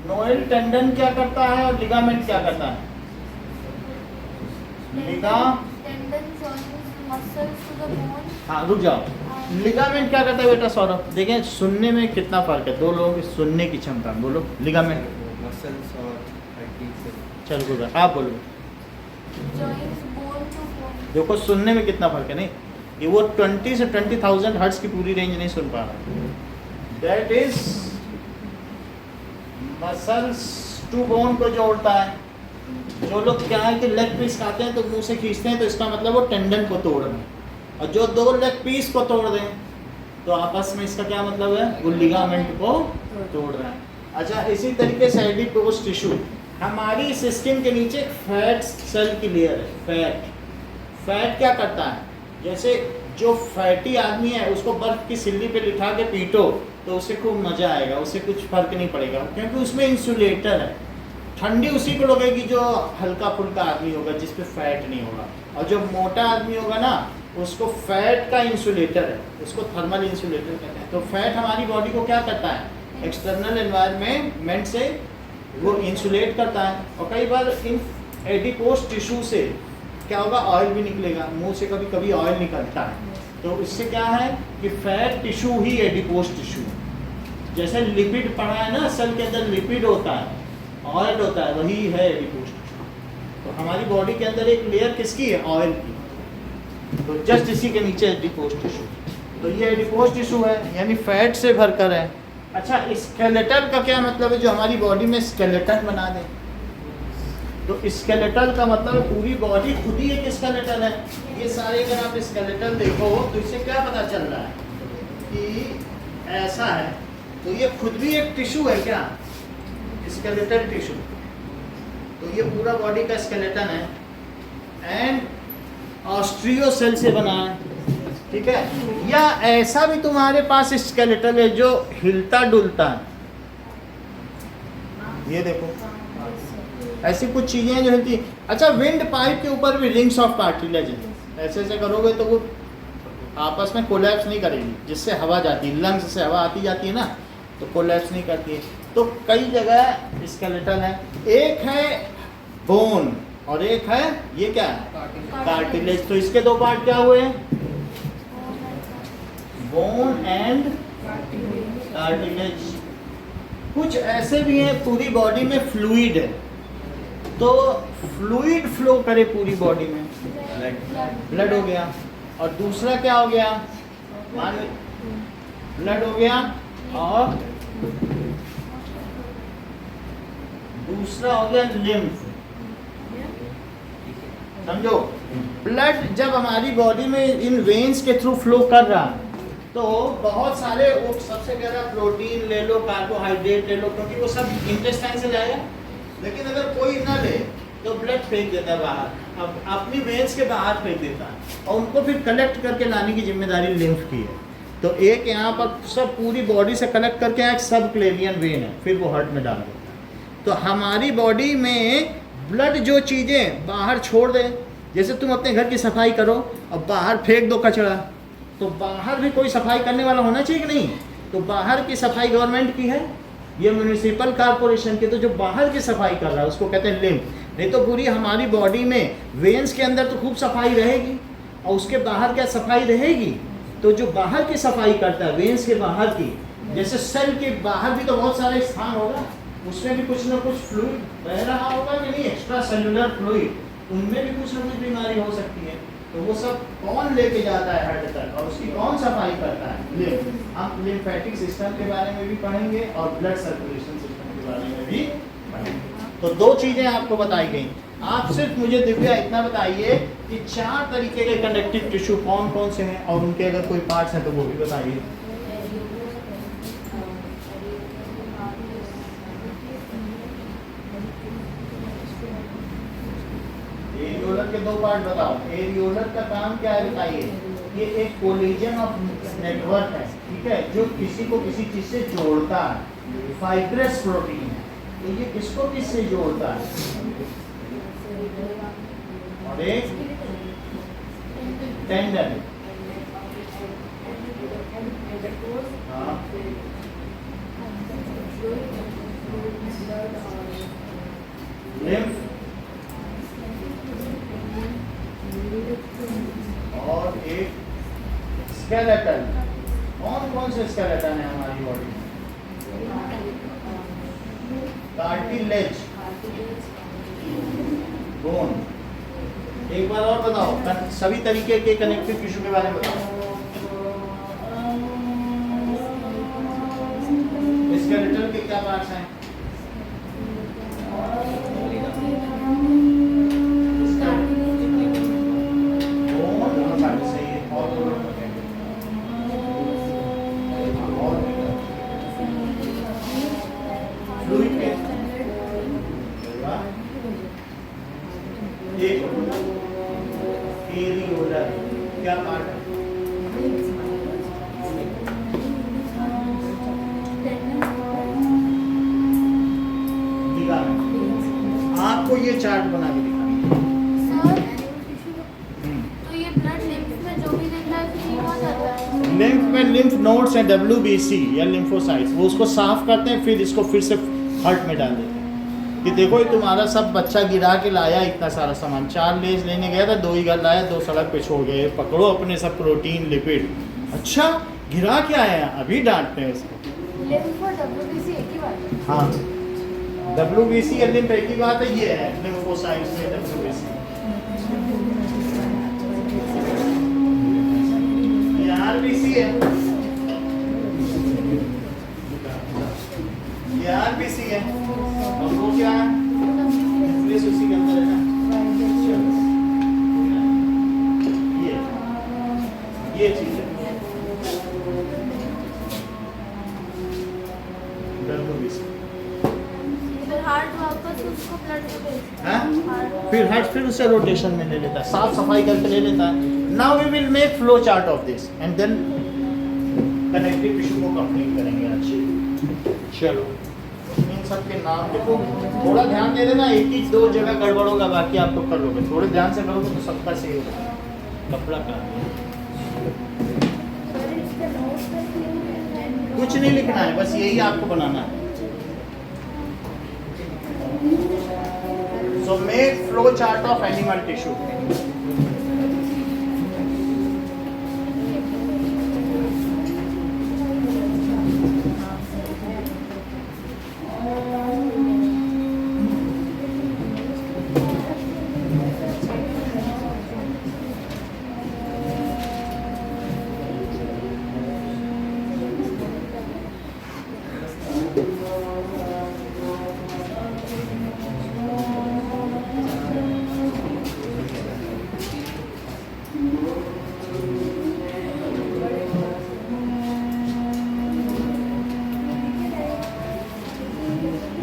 नोएल टेंडन क्या करता है और लिगामेंट क्या करता है? tendon joins muscles to the bone. हाँ रुक जाओ, लिगामेंट क्या करता है बेटा सौरभ? देखें सुनने में कितना फर्क है, 2 लोगों की सुनने की क्षमता। बोलो लिगामेंट। मसल्स और हड्डी से चल गुजर, आप बोलो। Joins bone to bone. देखो सुनने में कितना फर्क है, नहीं ये वो 20 से 20,000 हर्ट्ज की पूरी रेंज नहीं सुन पा रहा। That is muscles to bone को जोड़ता है। जो लोग क्या है कि लेग पीस खाते हैं तो मुंह से खींचते हैं, तो इसका मतलब वो टेंडन को तोड़ रहे हैं। और जो 2 लेग पीस को तोड़ दें तो आपस में इसका क्या मतलब है? वो लिगामेंट को तोड़ रहे हैं। अच्छा, इसी तरीके से एडिपोज टिश्यू, हमारी स्किन के नीचे फैट सेल की लेयर है। फैट क्या करता है? जैसे जो फैटी आदमी है उसको बर्फ की सिल्ली पे लिटा के पीटो तो उसे खूब मजा आएगा, उसे कुछ फर्क नहीं पड़ेगा, क्योंकि उसमें इंसुलेटर है। ठंडी उसी को लगेगी जो हल्का फुल्का आदमी होगा, जिस पे फैट नहीं होगा। और जो मोटा आदमी होगा ना, उसको फैट का इंसुलेटर है, उसको थर्मल इंसुलेटर कहते हैं। तो फैट हमारी बॉडी को क्या करता है? एक्सटर्नल एनवायरनमेंट से वो इंसुलेट करता है। और कई बार इन एडिपोज टिश्यू से क्या होगा? ऑयल भी निकलेगा, मुंह से कभी कभी ऑयल निकलता है। तो इससे क्या है कि फैट टिश्यू ही एडिपोज टिश्यू। जैसे लिपिड पढ़ा है ना, सेल के अंदर लिपिड होता है, ऑयल होता है, वही है एडिपोज टिश्यू। तो हमारी बॉडी के अंदर एक लेयर किसकी है? ऑयल की। तो जस्ट इसी के नीचे एडिपोज टिश्यू। तो ये एडिपोज टिश्यू है, यानी फैट से भरकर है। अच्छा, स्केलेटल का क्या मतलब है? जो हमारी बॉडी में स्केलेटन बना दे। तो स्केलेटल का मतलब पूरी बॉडी खुद ही एक स्केलेटन है। ये सारे अगर आप स्केलेटल देखो तो इससे क्या पता चल रहा है कि ऐसा है। तो ये खुद भी एक टिश्यू है क्या? Skeletal tissue. तो ये पूरा बॉडी का स्केलेटन है एंड ऑस्ट्रियो सेल से बना है, ठीक है। या ऐसा भी तुम्हारे पास स्केलेटल है जो हिलता डुलता है, ये देखो ऐसी कुछ चीज़ें हैं जो हिलती। अच्छा, विंड पाइप के ऊपर भी रिंग्स ऑफ कार्टिलेज हैं, ऐसे ऐसे करोगे तो वो आपस में कोलैप्स नहीं करेगी, जिससे हवा जाती है, लंग्स से हवा आती जाती है ना, तो कोलैप्स नहीं करती है। तो कई जगह स्केलेटल है, एक है बोन और एक है ये क्या है, कार्टिलेज। तो इसके दो पार्ट क्या हुए, बोन एंड कार्टिलेज। कुछ ऐसे भी हैं पूरी बॉडी में फ्लूइड है, तो फ्लूइड फ्लो करे पूरी बॉडी में, ब्लड हो गया। और दूसरा क्या हो गया, मान ब्लड हो गया, और दूसरा हो गया लिम्फ। समझो, ब्लड जब हमारी बॉडी में इन वेन्स के थ्रू फ्लो कर रहा है तो बहुत सारे, वो सबसे ज़्यादा प्रोटीन ले लो, कार्बोहाइड्रेट ले लो, क्योंकि वो सब इंटेस्टाइन से जाएगा। लेकिन अगर कोई ना ले तो ब्लड फेंक देता है बाहर, अब अपनी वेन्स के बाहर फेंक देता है, और उनको फिर कलेक्ट करके लाने की जिम्मेदारी लिम्फ की है। तो एक यहाँ पर सब पूरी बॉडी से कलेक्ट करके एक सब क्लेवियन वेन है, फिर वो हार्ट में डाल देता है। तो हमारी बॉडी में ब्लड जो चीज़ें बाहर छोड़ दे, जैसे तुम अपने घर की सफाई करो और बाहर फेंक दो कचरा, तो बाहर भी कोई सफाई करने वाला होना चाहिए कि नहीं। तो बाहर की सफाई गवर्नमेंट की है, ये म्यूनिसिपल कॉर्पोरेशन की, तो जो बाहर की सफाई कर रहा है उसको कहते हैं लिम्फ। नहीं तो पूरी हमारी बॉडी में वेन्स के अंदर तो खूब सफाई रहेगी, और उसके बाहर क्या सफाई रहेगी। तो जो बाहर की सफाई करता है वेन्स के बाहर की, जैसे सेल के बाहर भी तो बहुत सारे स्थान होगा, उसमें भी कुछ ना कुछ फ्लूइड बह रहा होगा कि नहीं, एक्स्ट्रा सेलुलर फ्लूइड, उनमें भी कुछ ना कुछ बीमारी हो सकती है। तो वो सब कौन लेके जाता है हार्ट तक, और उसकी कौन सफाई करता है, लिम्फ। हम लिम्फेटिक सिस्टम के बारे में भी पढ़ेंगे और ब्लड सर्कुलेशन सिस्टम के बारे में भी पढ़ेंगे। तो दो चीज़ें आपको बताई गई। आप सिर्फ मुझे दिव्या इतना बताइए कि 4 तरीके के कनेक्टिव टिश्यू कौन कौन से हैं, और उनके अगर कोई पार्ट्स हैं तो वो भी बताइए। एरियोलर के 2 पार्ट बताओ। एरियोलर का काम क्या है बताइए। ये एक कोलिजन ऑफ नेटवर्क है, ठीक है, जो किसी को किसी चीज से जोड़ता है, फाइब्रस प्रोटीन है। तो ये किसको किससे जोड़ता है, और एक टेंडन, हाँ, लिम्फ, और एक स्केलेटन। कौन कौन से स्केलेटन है हमारी बॉडी में, कार्टिलेज, बोन। एक बार और बताओ, सभी तरीके के कनेक्टिव टिश्यू के बारे में बताओ। स्केलेटन के क्या पार्ट्स हैं, एरियोलर क्या पार्ट है, आपको ये चार्ट बना के दिखा। सर, तो ये ब्लड लिम्फ में जो भी देता है तो ये कहाँ जाता है? लिम्फ में लिम्फ नोड्स हैं, WBC या लिम्फोसाइट्स, वो उसको साफ करते हैं, फिर इसको फिर से हार्ट में डाल देते हैं। कि देखो ये तुम्हारा सब बच्चा गिरा के लाया इतना सारा सामान, 4 लेज लेने गया था, 2 ही घर लाया, 2 सड़क पे छोड़ गए, पकड़ो अपने सब प्रोटीन लिपिड। अच्छा गिरा क्या है, अभी डांटते हैं इसको। लिम्फ और WBC एक ही बात है? हाँ, WBC या लिम्फ एक ही बात है, ये है लिम्फोसाइट्स में WBC। ये RBC है, ये RBC है, और वो क्या है, न्यूक्लियस उसी के अंदर है ना। ये चीज है WBC। फिर हार्ट वापस उसको ब्लड में भेजता है। हाँ? फिर हार्ट फिर उसे रोटेशन में ले लेता है, साफ सफाई करके ले लेता है। Now we will make flow chart of this and then connective tissue को कंप्लीट करेंगे आज। चलो सबके नाम लिखो। थोड़ा ध्यान दे देना, एक ही दो जगह गड़बड़ होगा, बाकी आप तो कर लोगे। थोड़े ध्यान से करोगे तो सबका सही होगा। कपड़ा का कुछ नहीं लिखना है, बस यही आपको बनाना है। So make flow chart of animal tissue.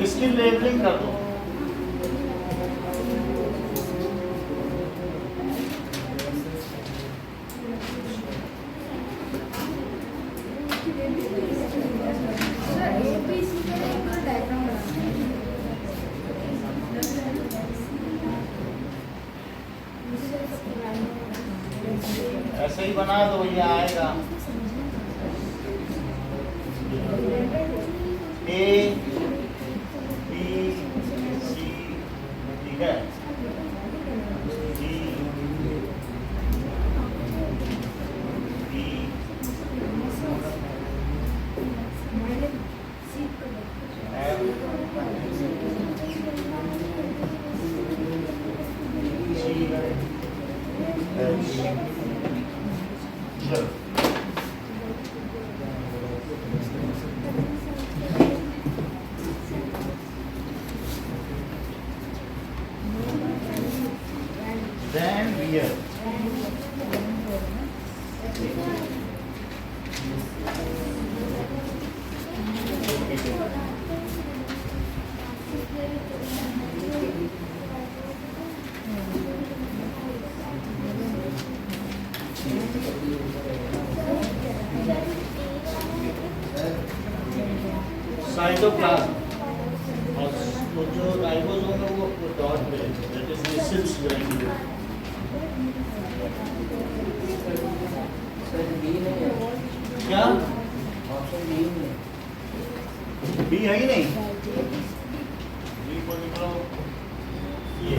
इसकी लेबलिंग कर दो। ऐसे ही बना दो, ये आएगा A B C, ठीक है, D E F G H। चलो then wear। साइटोप्लाज्म और वो जो राइबोसोम है वो डॉट पे, that is Nissl's granule. Sir B नहीं है, क्या ऑप्शन बी नहीं। बी है ही नहीं? बी को निकालो, ये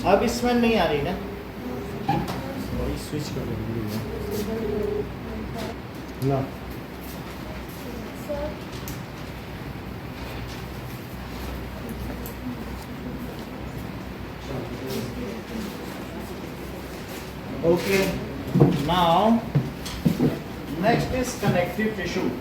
अब इसमें नहीं आ रही ना, वही स्विच कर ला। Okay, now next is connective tissue.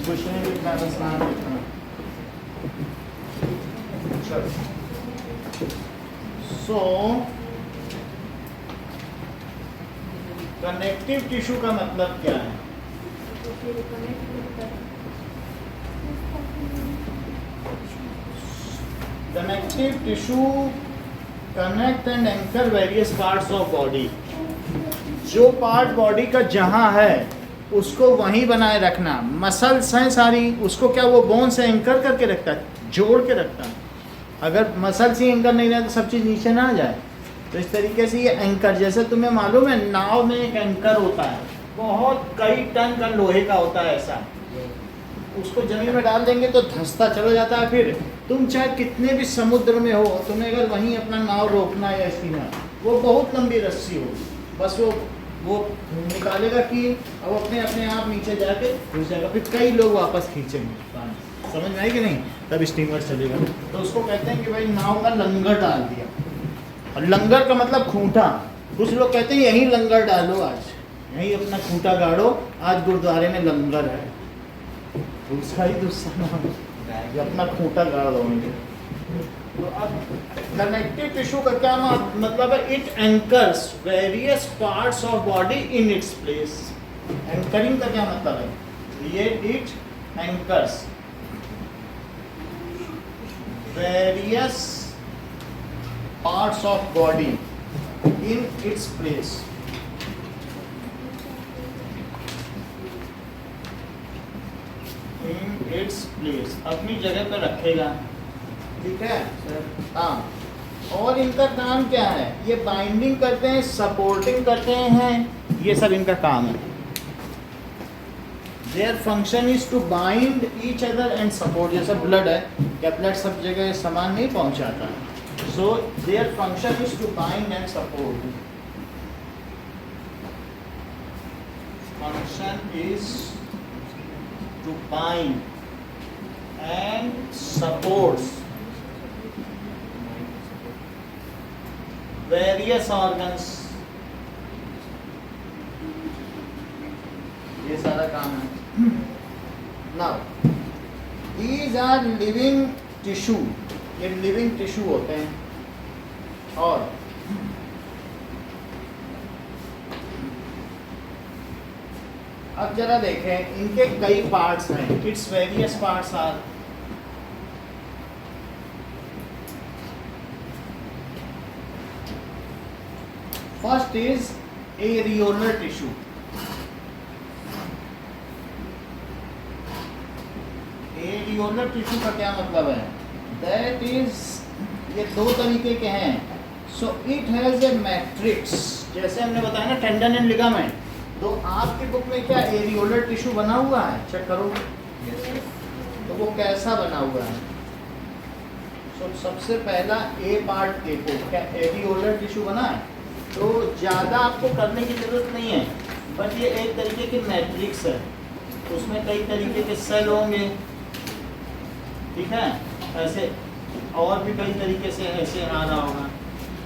कुछ नहीं लिखना, बस नाम लिखना। चलो, सो कनेक्टिव टिश्यू का मतलब क्या है? Connective tissue connect and anchor various parts of body. जो पार्ट बॉडी का जहां है उसको वहीं बनाए रखना। मसल्स हैं सारी, उसको क्या वो बोन से एंकर करके रखता है, जोड़ के रखता है। अगर मसल्स ही एंकर नहीं रहे तो सब चीज़ नीचे ना आ जाए। तो इस तरीके से ये एंकर, जैसे तुम्हें मालूम है नाव में एक एंकर होता है, बहुत कई टन का लोहे का होता है ऐसा, उसको जमीन में डाल देंगे तो धंसता चला जाता है। फिर तुम चाहे कितने भी समुद्र में हो, तुम्हें अगर वहीं अपना नाव रोकना है या स्टीमर, वो बहुत लंबी रस्सी होगी, बस वो निकालेगा कि अब अपने अपने आप नीचे जाके घुस जाएगा, फिर कई लोग वापस खींचेंगे। समझ में आई कि नहीं? तब स्टीमर चलेगा। तो उसको कहते हैं कि भाई नाव का लंगर डाल दिया। और लंगर का मतलब खूंटा। कुछ लोग कहते हैं यहीं लंगर डालो, आज यहीं अपना खूंटा गाड़ो, आज गुरुद्वारे में लंगर है। तो उसका ही दूसरा नाम है, अपना खूंटा गाड़ दोगे। तो अब कनेक्टिव टिश्यू का क्या मतलब है? It anchors various parts of body in its place. Anchoring का क्या मतलब है? ये it anchors various parts of body in its place. In its place, अपनी जगह पर रखेगा। ठीक है? हाँ। और इनका काम क्या है? ये बाइंडिंग करते हैं, सपोर्टिंग करते हैं, ये सब इनका काम है। Their function is to bind each other and support। जैसा ब्लड है, क्या ब्लड सब जगह समान नहीं पहुंचाता? So their function is to bind and support। Function is to bind and supports various organs। ये सारा काम है। Now, these are living tissue। ये living tissue होते हैं। और अब जरा देखें, इनके कई पार्ट्स हैं। Its various parts are first is areolar tissue. Areolar tissue का क्या मतलब है? दैट इज, ये दो तरीके के हैं। So it has a matrix. जैसे हमने बताया ना टेंडन एंड लिगामेंट, तो आपकी बुक में क्या एरियोलर टिश्यू बना हुआ है? चेक करो तो वो कैसा बना हुआ है। सो सबसे पहला ए पार्ट देखो, क्या एरियोलर टिश्यू बना है? तो ज़्यादा आपको करने की ज़रूरत नहीं है, बट ये एक तरीके की मैट्रिक्स है। उसमें कई तरीके के सेल होंगे, ठीक है? ऐसे और भी कई तरीके से ऐसे आ रहा होगा।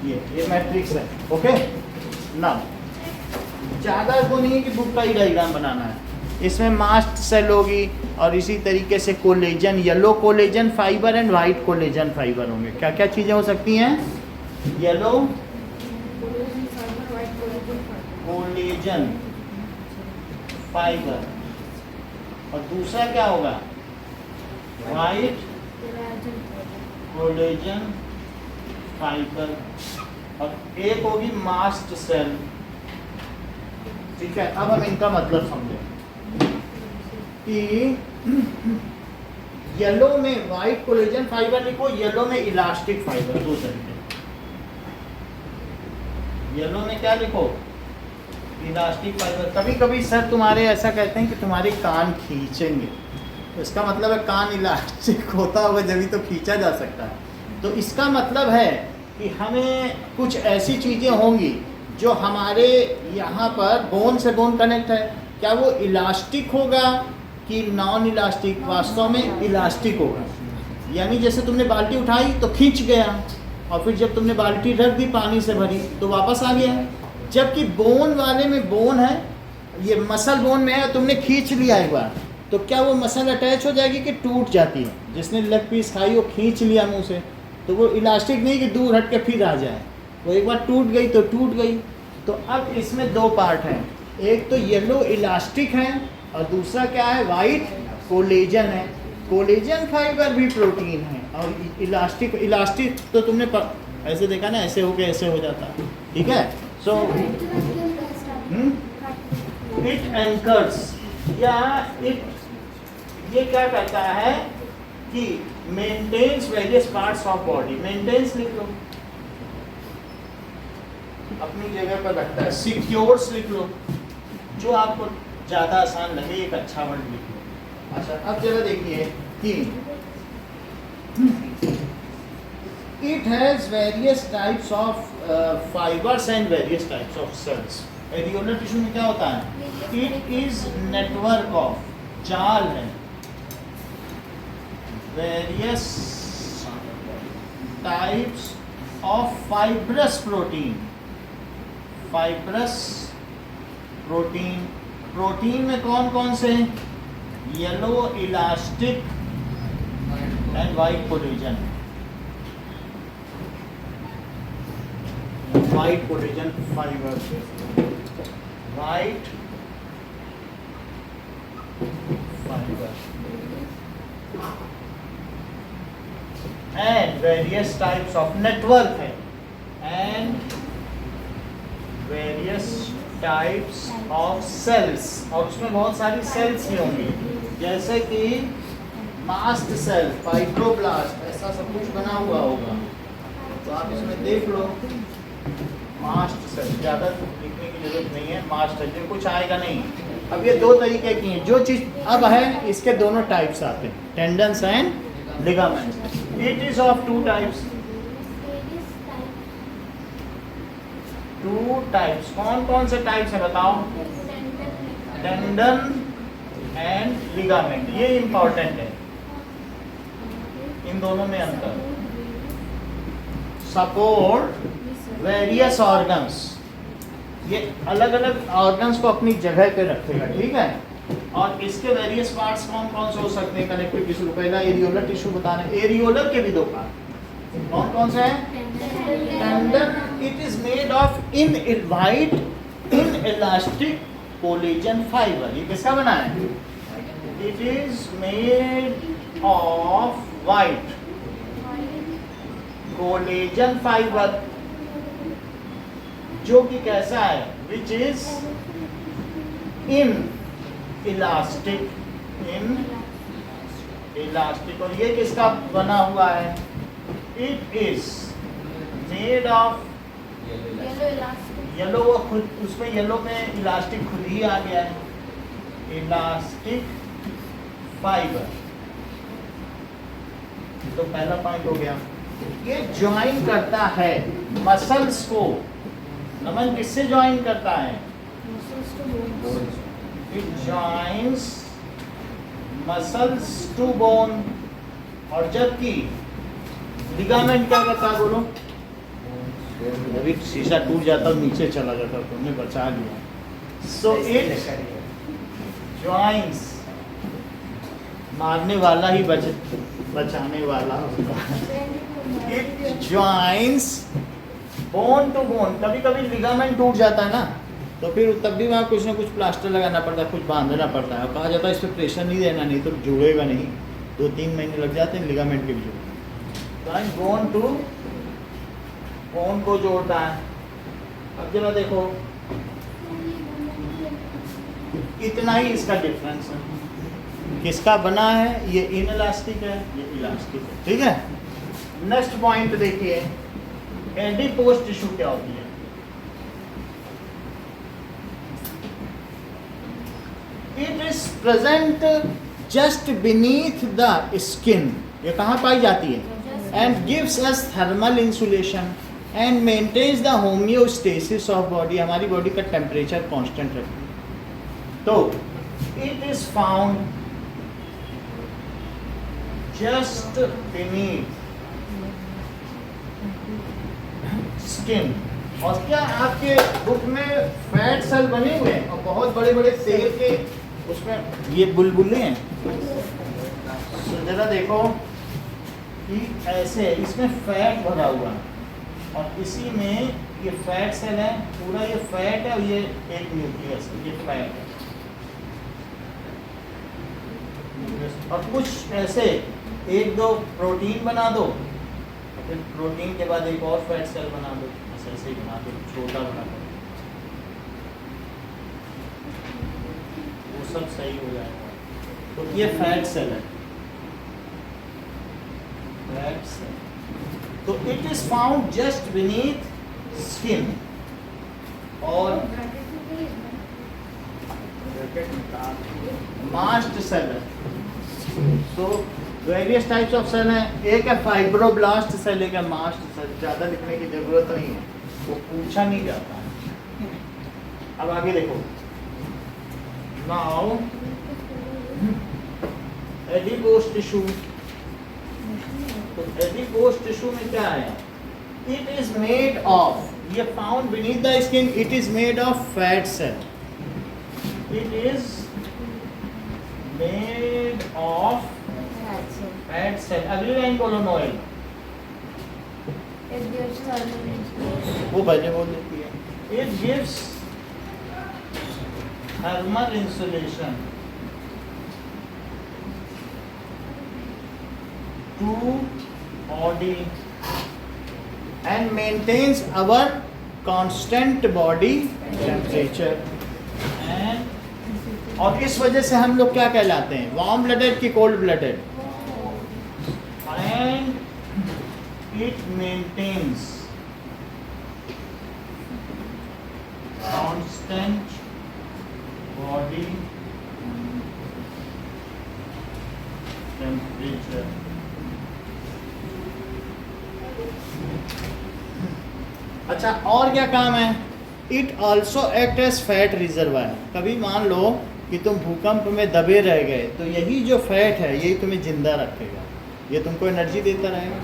ये मैट्रिक्स है। ओके ना, ज़्यादा वो नहीं है कि बुक का ही डायग्राम बनाना है। इसमें मास्ट सेल होगी और इसी तरीके से collagen, yellow collagen fibre and white collagen fibre होंगे। क्या क्या चीज़ें हो सकती हैं? येलो कोलेजन फाइबर, और दूसरा क्या होगा? वाइट कोलेजन फाइबर, और एक होगी मास्ट सेल। ठीक है? अब हम इनका मतलब समझें कि येलो में वाइट कोलेजन फाइबर लिखो, येलो में इलास्टिक फाइबर, दो तरीके। येलो में क्या लिखो? Elastic fibre. कभी कभी सर तुम्हारे ऐसा कहते हैं कि तुम्हारे कान खींचेंगे, तो इसका मतलब है कान इलास्टिक होता होगा जब तो खींचा जा सकता है। तो इसका मतलब है कि हमें कुछ ऐसी चीज़ें होंगी जो हमारे यहाँ पर बोन से बोन कनेक्ट है। क्या वो इलास्टिक होगा कि नॉन इलास्टिक? वास्तव में इलास्टिक होगा। यानी जैसे तुमने बाल्टी उठाई तो खींच गया, और फिर जब तुमने बाल्टी रख दी पानी से भरी तो वापस आ गया। जबकि बोन वाले में बोन है, ये मसल बोन में है, तुमने खींच लिया एक बार, तो क्या वो मसल अटैच हो जाएगी कि टूट जाती है? जिसने लेग पीस खाई वो खींच लिया मुंह से, तो वो इलास्टिक नहीं कि दूर हट के फिर आ जाए, वो एक बार टूट गई तो टूट गई। तो अब इसमें दो पार्ट हैं, एक तो येलो इलास्टिक है और दूसरा क्या है? वाइट कोलेजन है। कोलेजन फाइबर भी प्रोटीन है, और इलास्टिक तो तुमने ऐसे देखा ना, ऐसे होके ऐसे हो जाता। ठीक है? सो इट एंकर्स, या ये क्या करता है कि maintains various parts of body. Maintains लिख लो, अपनी जगह पर रखता है। सिक्योर्स लिख लो, जो आपको ज़्यादा आसान लगे, एक अच्छा वर्ड लिख लो। अच्छा, अब जरा देखिए कि It has various types of fibers and various types of cells. Areolar tissue में क्या होता है? It is network of, जाल है, various types of fibrous protein. Fibrous protein. Protein में कौन कौन से? Yellow elastic and white collagen. White collagen fibre, white fibre and various types of network है, and various types of cells. और उसमें बहुत सारी सेल्स ही होंगी, जैसे कि मास्ट सेल, फाइब्रोब्लास्ट, ऐसा सब कुछ बना हुआ होगा. तो आप इसमें देख लो, मास्ट सेल, ज़्यादा लिखने की जरूरत नहीं है. मास्ट सेल कुछ आएगा नहीं. अब ये दो तरीके की हैं. जो चीज़ अब है, इसके दोनों टाइप्स आते हैं, tendons and ligaments. It is of two types. Two types. कौन कौन से टाइप्स है बताओ? Tendon and ligament. ये इंपॉर्टेंट है, इन दोनों में अंतर. Support various organs. ये अलग अलग ऑर्गन्स को अपनी जगह पे रखेगा, ठीक है. और इसके वेरियस पार्ट्स कौन कौन से हो सकते हैं? Connective tissue. पहला एरियोलर टिश्यू बताना है. एरियोलर के भी दो पार्ट कौन कौन से हैं? Tendon. It is made of white inelastic collagen fibre. ये किसका बना है? It is made of white collagen fibre, जो कि कैसा है? Which is in elastic. और ये किसका बना हुआ है? It is made of yellow. वो खुद उसमें येलो में इलास्टिक खुद ही आ गया है, इलास्टिक फाइबर. तो पहला पॉइंट हो गया. ये ज्वाइन करता है मसल्स को. नमन किससे ज्वाइन करता है? It joins muscles to bone. और जबकि लिगामेंट क्या करता है? बोलो. अभी शीशा टूट जाता, नीचे चला जाता, तुमने बचा लिया. सो इट जॉइंस, मारने वाला ही बचाने वाला. It joins bone to bone. कभी कभी लिगामेंट टूट जाता है ना, तो फिर तब भी वहाँ कुछ ना कुछ प्लास्टर लगाना पड़ता है, कुछ बांधना पड़ता है. और कहा जाता है इस पर प्रेशर नहीं देना, नहीं तो जुड़ेगा नहीं. 2-3 महीने लग जाते हैं लिगामेंट के भी. बोन टू बोन को जोड़ता है. अब जरा देखो, इतना ही इसका डिफरेंस है. किसका बना है? ये इनइलास्टिक है, ये इलास्टिक है, ठीक है. नेक्स्ट पॉइंट देखिए, एडिपोज टिश्यू क्या होती है? It is present just beneath the skin. ये कहाँ पाई जाती है? And gives us thermal insulation and maintains the homeostasis of body. हमारी बॉडी का टेम्परेचर कांस्टेंट रखती है. तो it is found just beneath skin. और क्या आपके बुक में फैट सेल बने हुए हैं और बहुत बड़े बड़े तेल के उसमें ये बुलबुले हैं. तो जरा देखो कि ऐसे इसमें फैट भरा हुआ है, और इसी में ये फैट सेल है. पूरा ये फैट है, और ये एक न्यूक्लियस, ये फैट है. और कुछ ऐसे 1-2 प्रोटीन बना दो, फिर प्रोटीन के बाद एक और फैट सेल बना दो. ऐसे ही बना दो, छोटा बना दो, वो सब सही हो जाएगा. तो ये फैट सेल है, फैट सेल. तो it is found just beneath skin. और मास्ट सेल है. तो वेरियस टाइप्स ऑफ सेल हैं, एक है फाइब्रोब्लास्ट सेल, एक है मास्ट सेल। ज़्यादा लिखने की ज़रूरत नहीं है, वो पूछा नहीं जाता है। अब आगे देखो, नाउ एडिपोज टिश्यू। तो एडिपोज टिश्यू में क्या है? इट इज मेड ऑफ, ये found beneath the skin, it is made of fat cell. It is made of fat cell. अगली लाइन बोलो नोएल, वो पहले बोल देती है। It gives thermal insulation to body and maintains our constant body temperature and और इस वजह से हम लोग क्या कहलाते हैं? वार्म ब्लडेड की cold blooded? and it maintains constant body temperature। अच्छा, और क्या काम है? It also act as fat reservoir. कभी मान लो कि तुम भूकंप में दबे रह गए, तो यही जो फैट है यही तुम्हें जिंदा रखेगा, ये तुमको एनर्जी देता रहेगा।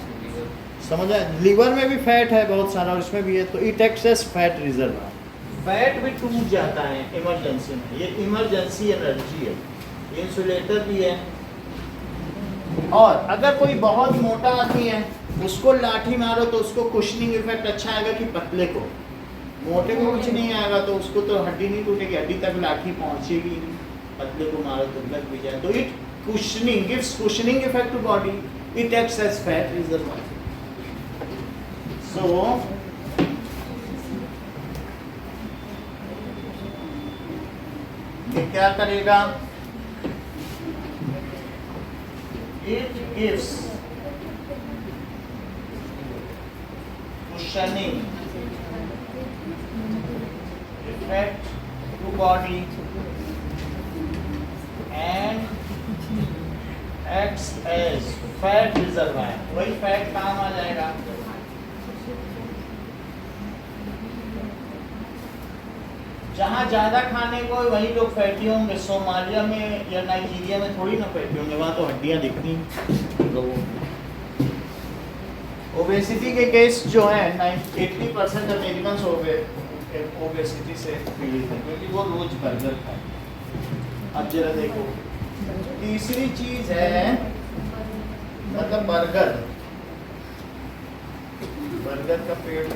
समझ आए? लीवर में भी फैट है बहुत सारा, और इसमें भी है, तो it acts as fat reservoir. Fat भी टूट जाता है इमरजेंसी में, ये इमरजेंसी एनर्जी है, इंसुलेटर भी है। और अगर कोई बहुत मोटा आदमी है, उसको लाठी मारो तो उसको कुशनिंग इफेक्ट अच्छा आएगा कि पतले को? मोटे को कुछ नहीं आएगा, तो उसको तो हड्डी नहीं टूटेगी, हड्डी तक लाठी पहुंचेगी। पतले को मारो तो लग भी जाए। तो it cushioning gives cushioning effect to body, it acts as fat reservoir. So ये क्या करेगा? It gives cushioning effect to body and acts as fat reservoir। वही फैट काम आ जाएगा। जहाँ ज्यादा खाने को वही लोग फैटी होंगे। सोमालिया में या नाइजीरिया में थोड़ी ना फैटी होंगे, वहाँ तो हड्डियाँ दिखती लोगों। ओबेसिटी के केस जो है 80% अमेरिकन ओबेसिटी से पीड़ित है, क्योंकि वो रोज बर्गर खाते। अब जरा देखो, तीसरी चीज है मतलब बर्गर का पेड़।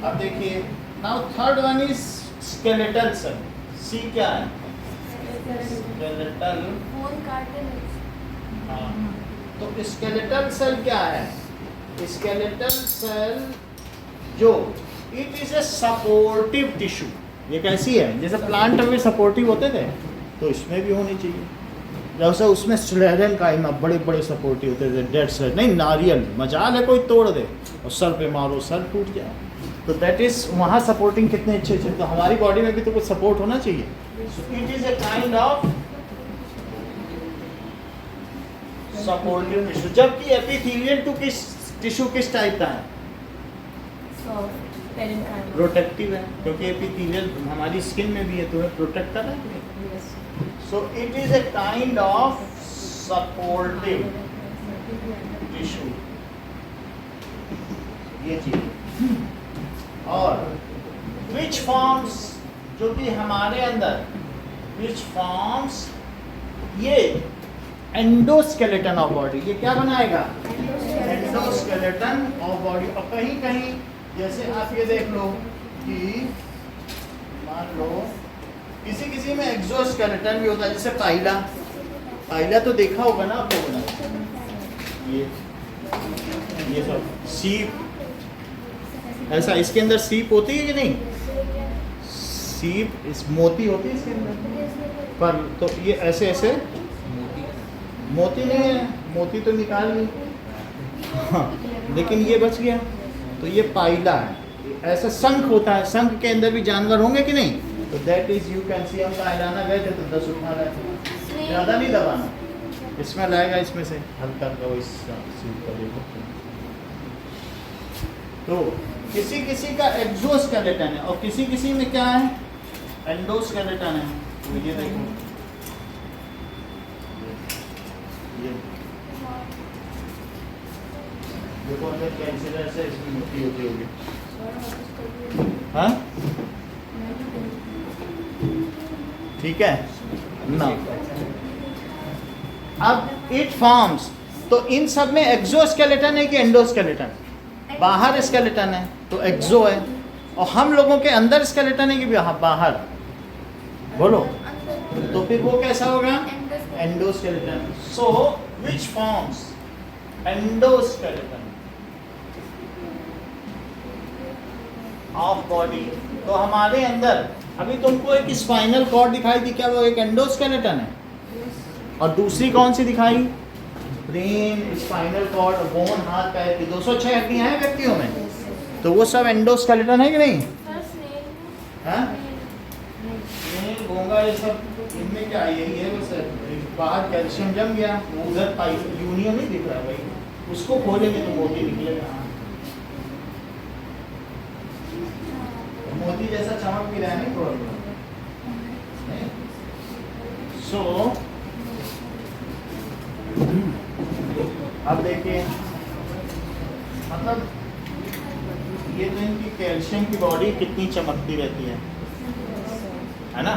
अब देखिए, now third one is skeletal cell. C क्या है? स्केलेटल। तो स्केलेटल सेल क्या है? स्केलेटल सेल जो it is a supportive tissue. ये कैसी है? जैसे प्लांट में सपोर्टिव होते थे, तो इसमें भी होनी चाहिए। जैसे उसमें स्लेरन काइमा बड़े बड़े सपोर्टिव होते थे, डेड सेल नहीं, नारियल मजाल है कोई तोड़ दे और सर पे मारो सर टूट जाए, तो दैट इज वहाँ सपोर्टिंग कितने अच्छे अच्छे। तो हमारी बॉडी में भी तो कुछ सपोर्ट होना चाहिए। It is a kind of supportive tissue. जबकि एपिथेलियल टिश्यू किस टाइप का है? प्रोटेक्टिव है, क्योंकि एपिथेलियल हमारी स्किन में भी है, तो प्रोटेक्ट कर रहा है। सो it is a kind of supportive tissue, ये चीज। और विच फॉर्म्स, जो कि हमारे अंदर विच फॉर्म्स ये एंडोस्केलेटन ऑफ बॉडी, ये क्या बनाएगा? Endoskeleton of body. और कहीं कहीं जैसे आप ये देख लो कि मान लो किसी किसी में एक्सोस्केलेटन भी होता है, जैसे पाइला तो देखा होगा ना आप लोगों ने, ये सब सीप ऐसा, इसके अंदर सीप होती है कि नहीं? सीप इस मोती होती है इसके अंदर, पर तो ये ऐसे ऐसे मोती नहीं है, मोती तो निकाल ली, हाँ, लेकिन ये बच गया, तो ये पाइला है। ऐसा शंख होता है, शंख के अंदर भी जानवर होंगे कि नहीं? तो that is, you can see, हम कायलाना गए थे तो 10 उठा रहे थे। ज़्यादा नहीं दबाना, इसमें लाएगा इसमें से हल्का हल्का वो इस सीट का देखो। तो किसी किसी का एक्सोस्केलेटन है और किसी किसी में क्या है, एंडोस्केलेटन है। तो ये देखो, ये देखो अंदर कैंसर से इसमें मोटी होती होगी, हाँ ठीक है ना। अब इट फॉर्म्स, तो इन सब में एक्सोस्केलेटन है कि एंडोस्केलेटन? बाहर स्केलेटन है तो एक्सो है, और हम लोगों के अंदर स्केलेटन है कि बाहर? बोलो, तो फिर वो कैसा होगा? Endoskeleton. So which forms endoskeleton of body? तो हमारे अंदर अभी तुमको एक स्पाइनल कॉर्ड दिखाई दी, क्या वो एक एंडोस्केलेटन है? और दूसरी कौन सी दिखाई? ब्रेन, स्पाइनल कॉर्ड, बोन, हाथ पैर की 206 हड्डियां हैं व्यक्तियों में, तो वो सब एंडोस्केलेटन है कि नहीं? हाँ? घोंगा ये सब इनमें क्या यही है, बस बाहर कैल्शियम जम गया, उधर पाइप यूनियन नहीं दिख रहा भाई, उसको खोलेंगे तो मोती निकलेगा। मोती जैसा चमक भी रहा है नहीं थोड़ा थोड़ा। सो अब देखिए, मतलब ये तो इनकी कैल्शियम की बॉडी कितनी चमकती रहती है ना,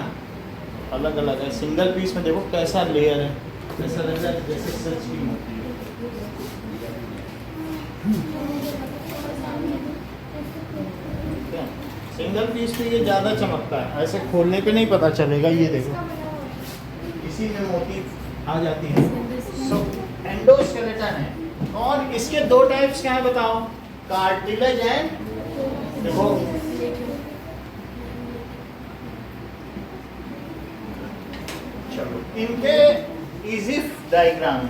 अलग अलग है। सिंगल पीस में देखो कैसा लेयर है, ऐसा लग रहा है जैसे सच की मोती है। सिंगल पीस पे ये ज़्यादा चमकता है, ऐसे खोलने पे नहीं पता चलेगा। ये देखो इसी में मोती आ जाती है। सो एंडोस्केलेटन है। और इसके दो टाइप्स क्या है बताओ? कार्टिलेज एंड, देखो चलो इनके इजिफ डायग्राम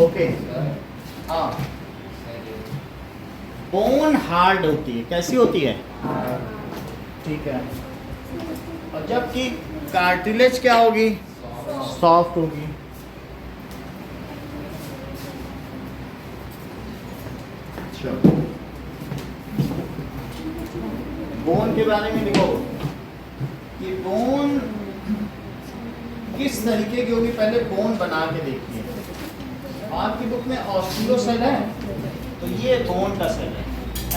ओके। हाँ, बोन हार्ड होती है, कैसी होती है? ठीक है। और जबकि कार्टिलेज क्या होगी? सॉफ्ट होगी। चलो बोन के बारे में लिखो कि बोन किस तरीके की होगी, पहले बोन बना के देखिए। आपकी बुक में ऑस्टियो सेल है, तो ये बोन का सेल है,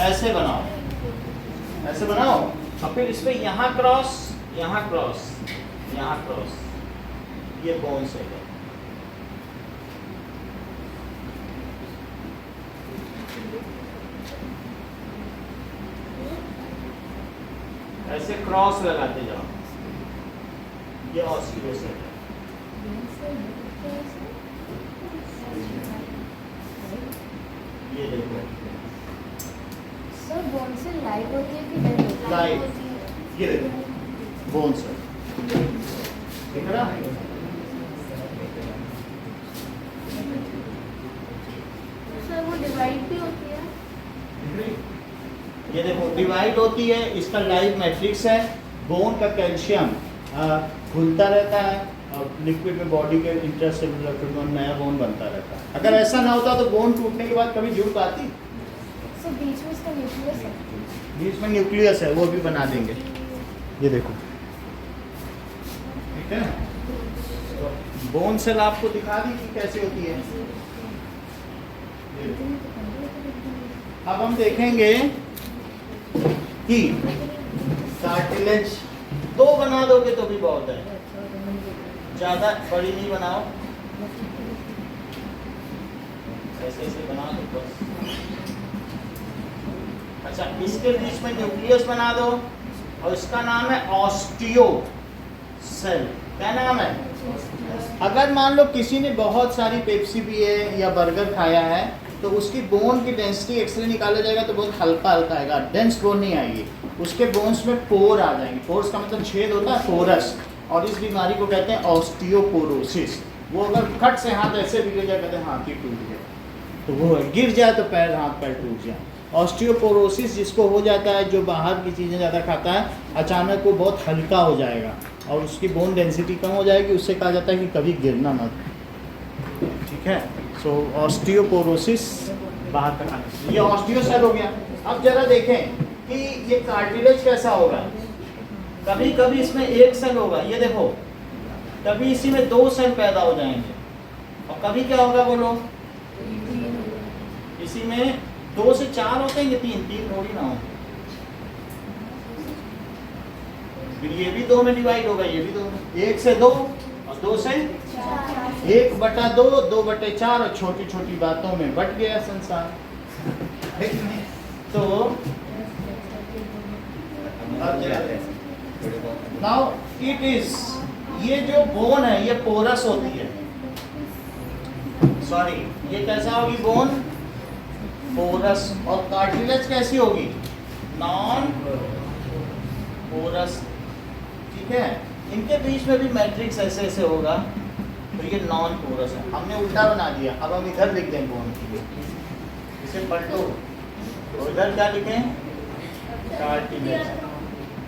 ऐसे बनाओ, ऐसे बनाओ, और फिर इस पे यहाँ क्रॉस, यहाँ क्रॉस, यहाँ क्रॉस, ये बोन सेल है। ऐसे क्रॉस लगाते जाओ, ये ऑस्टियो सेल है। ये देखो सर, बोन से लाइव होती है कि डेड होती है? लाइव, ये देखो बोन से दिख रहा है। सर वो डिवाइड भी होती है? ये देखो डिवाइड होती है, इसका लाइव मैट्रिक्स है। बोन का कैल्शियम घुलता रहता है और लिक्विड में बॉडी के इंटरसेलुलर फ्लूइड में नया बोन बनता रहता है। अगर ऐसा ना होता तो बोन टूटने के बाद कभी जुड़ पाती? सर बीच में इसका न्यूक्लियस है? बीच में न्यूक्लियस है, वो भी बना देंगे। ये देखो, ठीक है। तो बोन सेल आपको दिखा दी कि कैसे होती है। अब हम देखेंगे कि कार्टिलेज दो बना दोगे तो भी बहुत है, ज़्यादा बड़ी नहीं बनाओ, ऐसे ऐसे बना दो बस। अच्छा, इसके बीच में न्यूक्लियस बना दो और इसका नाम है ऑस्टियो सेल। क्या नाम है? अगर मान लो किसी ने बहुत सारी पेप्सी पी है या बर्गर खाया है तो उसकी बोन की डेंसिटी एक्सरे निकाला जाएगा तो बहुत हल्का हल्का आएगा, डेंस बोन नहीं आएगी। उसके बोन्स में पोर आ जाएंगे। पोर्स का मतलब छेद होता है, पोरस, और इस बीमारी को कहते हैं ऑस्टियोपोरोसिस। वो अगर फट से हाथ ऐसे भी गिर जाए, कहते हैं हाथ ही टूट गया, तो वो गिर जाए तो पैर, हाथ पैर टूट जाए। ऑस्टियोपोरोसिस जिसको हो जाता है, जो बाहर की चीज़ें ज़्यादा खाता है, अचानक वो बहुत हल्का हो जाएगा और उसकी बोन डेंसिटी कम हो जाएगी, उससे कहा जाता है कि कभी गिरना मत। ठीक है, सो ऑस्टियोपोरोसिस बाहर का खाना। ये ऑस्टियो सेल हो गया। अब जरा देखें कि ये कार्टिलेज कैसा होगा। कभी कभी इसमें एक सेल होगा, ये देखो, कभी इसी में 2 सेल पैदा हो जाएंगे, और कभी क्या होगा बोलो, इसी में 2 से 4 होते हैं, 3 थोड़ी ना हो। फिर ये भी 2 में डिवाइड होगा, ये भी 2 में, 1 से 2 और 2 से 1/2, 2/4, और छोटी छोटी बातों में बट गया संसार। तो नाउ इट इज, ये जो बोन है ये पोरस होती है, सॉरी ये कैसा होगी बोन, पोरस। और कार्टिलेज कैसी होगी, नॉन पोरस। ठीक है, इनके बीच में भी मैट्रिक्स ऐसे ऐसे होगा, तो ये नॉन पोरस है। हमने उल्टा बना दिया, अब हम इधर लिख दें बोन की, इसे पलटो, तो इधर क्या लिखें, कार्टिलेज।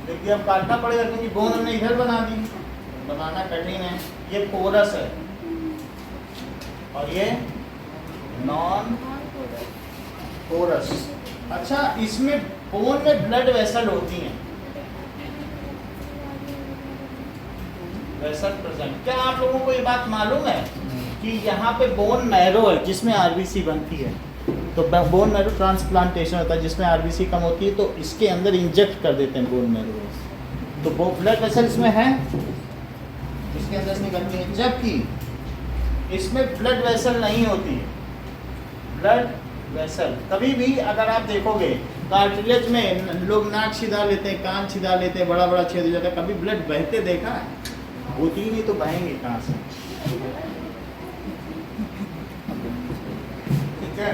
देखिए अब काटना पड़ेगा क्योंकि बोन हमने इधर बना दी, बनाना कठिन है। ये पोरस है और ये नॉन पोरस। अच्छा, इसमें बोन में ब्लड वेसल होती हैं, वेसल प्रेजेंट। क्या आप लोगों को ये बात मालूम है कि यहाँ पे बोन मैरो है जिसमें आरबीसी बनती है, तो बोन मैरो ट्रांसप्लांटेशन होता है जिसमें आरबीसी कम होती है, तो इसके अंदर इंजेक्ट कर देते हैं बोन मैरो, तो वो ब्लड वेसल इसमें है, इसके अंदर से निकलती है। जबकि इसमें ब्लड वेसल नहीं होती है, ब्लड वेसल कभी भी अगर आप देखोगे कार्टिलेज में लोग नाक छिदा लेते हैं, कान छिदा लेते हैं, बड़ा बड़ा छेद हो जाता है, कभी ब्लड बहते देखा है, होती ही नहीं तो बहेंगे कहाँ से। ठीक है,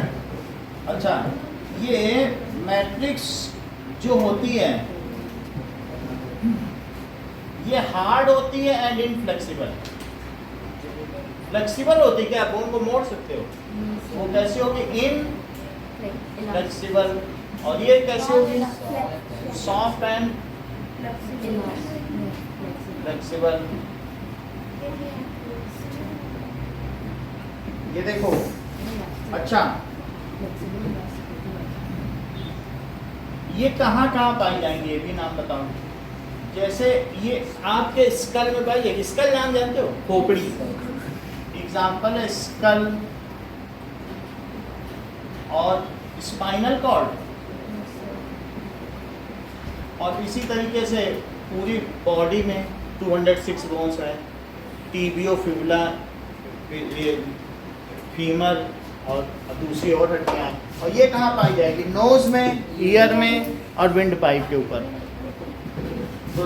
अच्छा, ये मैट्रिक्स जो होती है ये हार्ड होती है एंड इनफ्लेक्सिबल। फ्लेक्सिबल होती है, क्या आप बोन को मोड़ सकते हो, वो कैसी होगी, इनफ्लेक्सिबल। और ये कैसी होगी, सॉफ्ट एंड फ्लेक्सिबल। ये देखो, अच्छा ये कहाँ कहाँ पाई जाएंगे, ये भी नाम बताओ। जैसे ये आपके स्कल में पाई जाएगी, स्कल नाम जानते हो, खोपड़ी, एग्जाम्पल है स्कल। और स्पाइनल कॉर्ड, और इसी तरीके से पूरी बॉडी में 206 बोन्स है, टीबियो, फिबुला, फीमर और दूसरी और हड्डियाँ। और ये कहाँ पाई जाएगी, नोज में, ईयर में और विंड पाइप के ऊपर। तो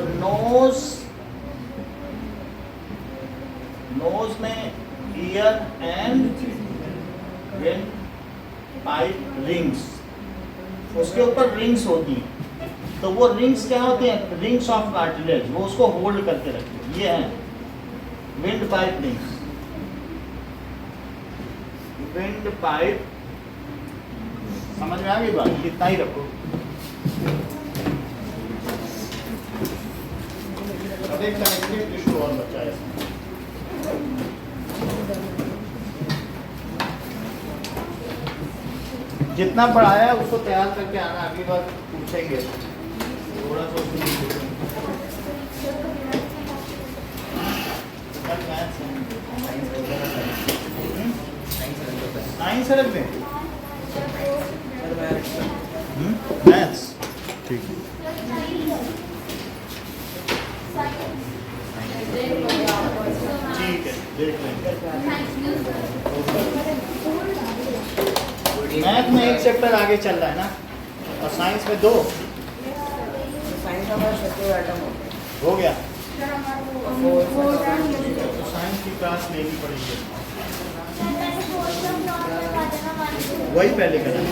नोज में, year and wind pipe rings, उसके ऊपर रिंग्स होती हैं। तो वो रिंग्स क्या होती हैं, रिंग्स ऑफ कार्टिलेज, वो उसको होल्ड करके रखती है। ये है wind pipe rings, wind pipe. समझ में आ गई बात, इतना ही रखो। अब एक कनेक्टिव टिश्यू और बचा है इसमें। जितना पढ़ाया है उसको तैयार करके आना, अगली बार पूछेंगे थोड़ा सा उसमें। साइंस रख दें, मैथ्स, ठीक है। ठीक है, देख लेंगे। मैथ में एक चैप्टर आगे चल रहा है ना, और साइंस में 2 हो गया, तो साइंस की क्लास लेनी पड़ेगी, वही पहले करना।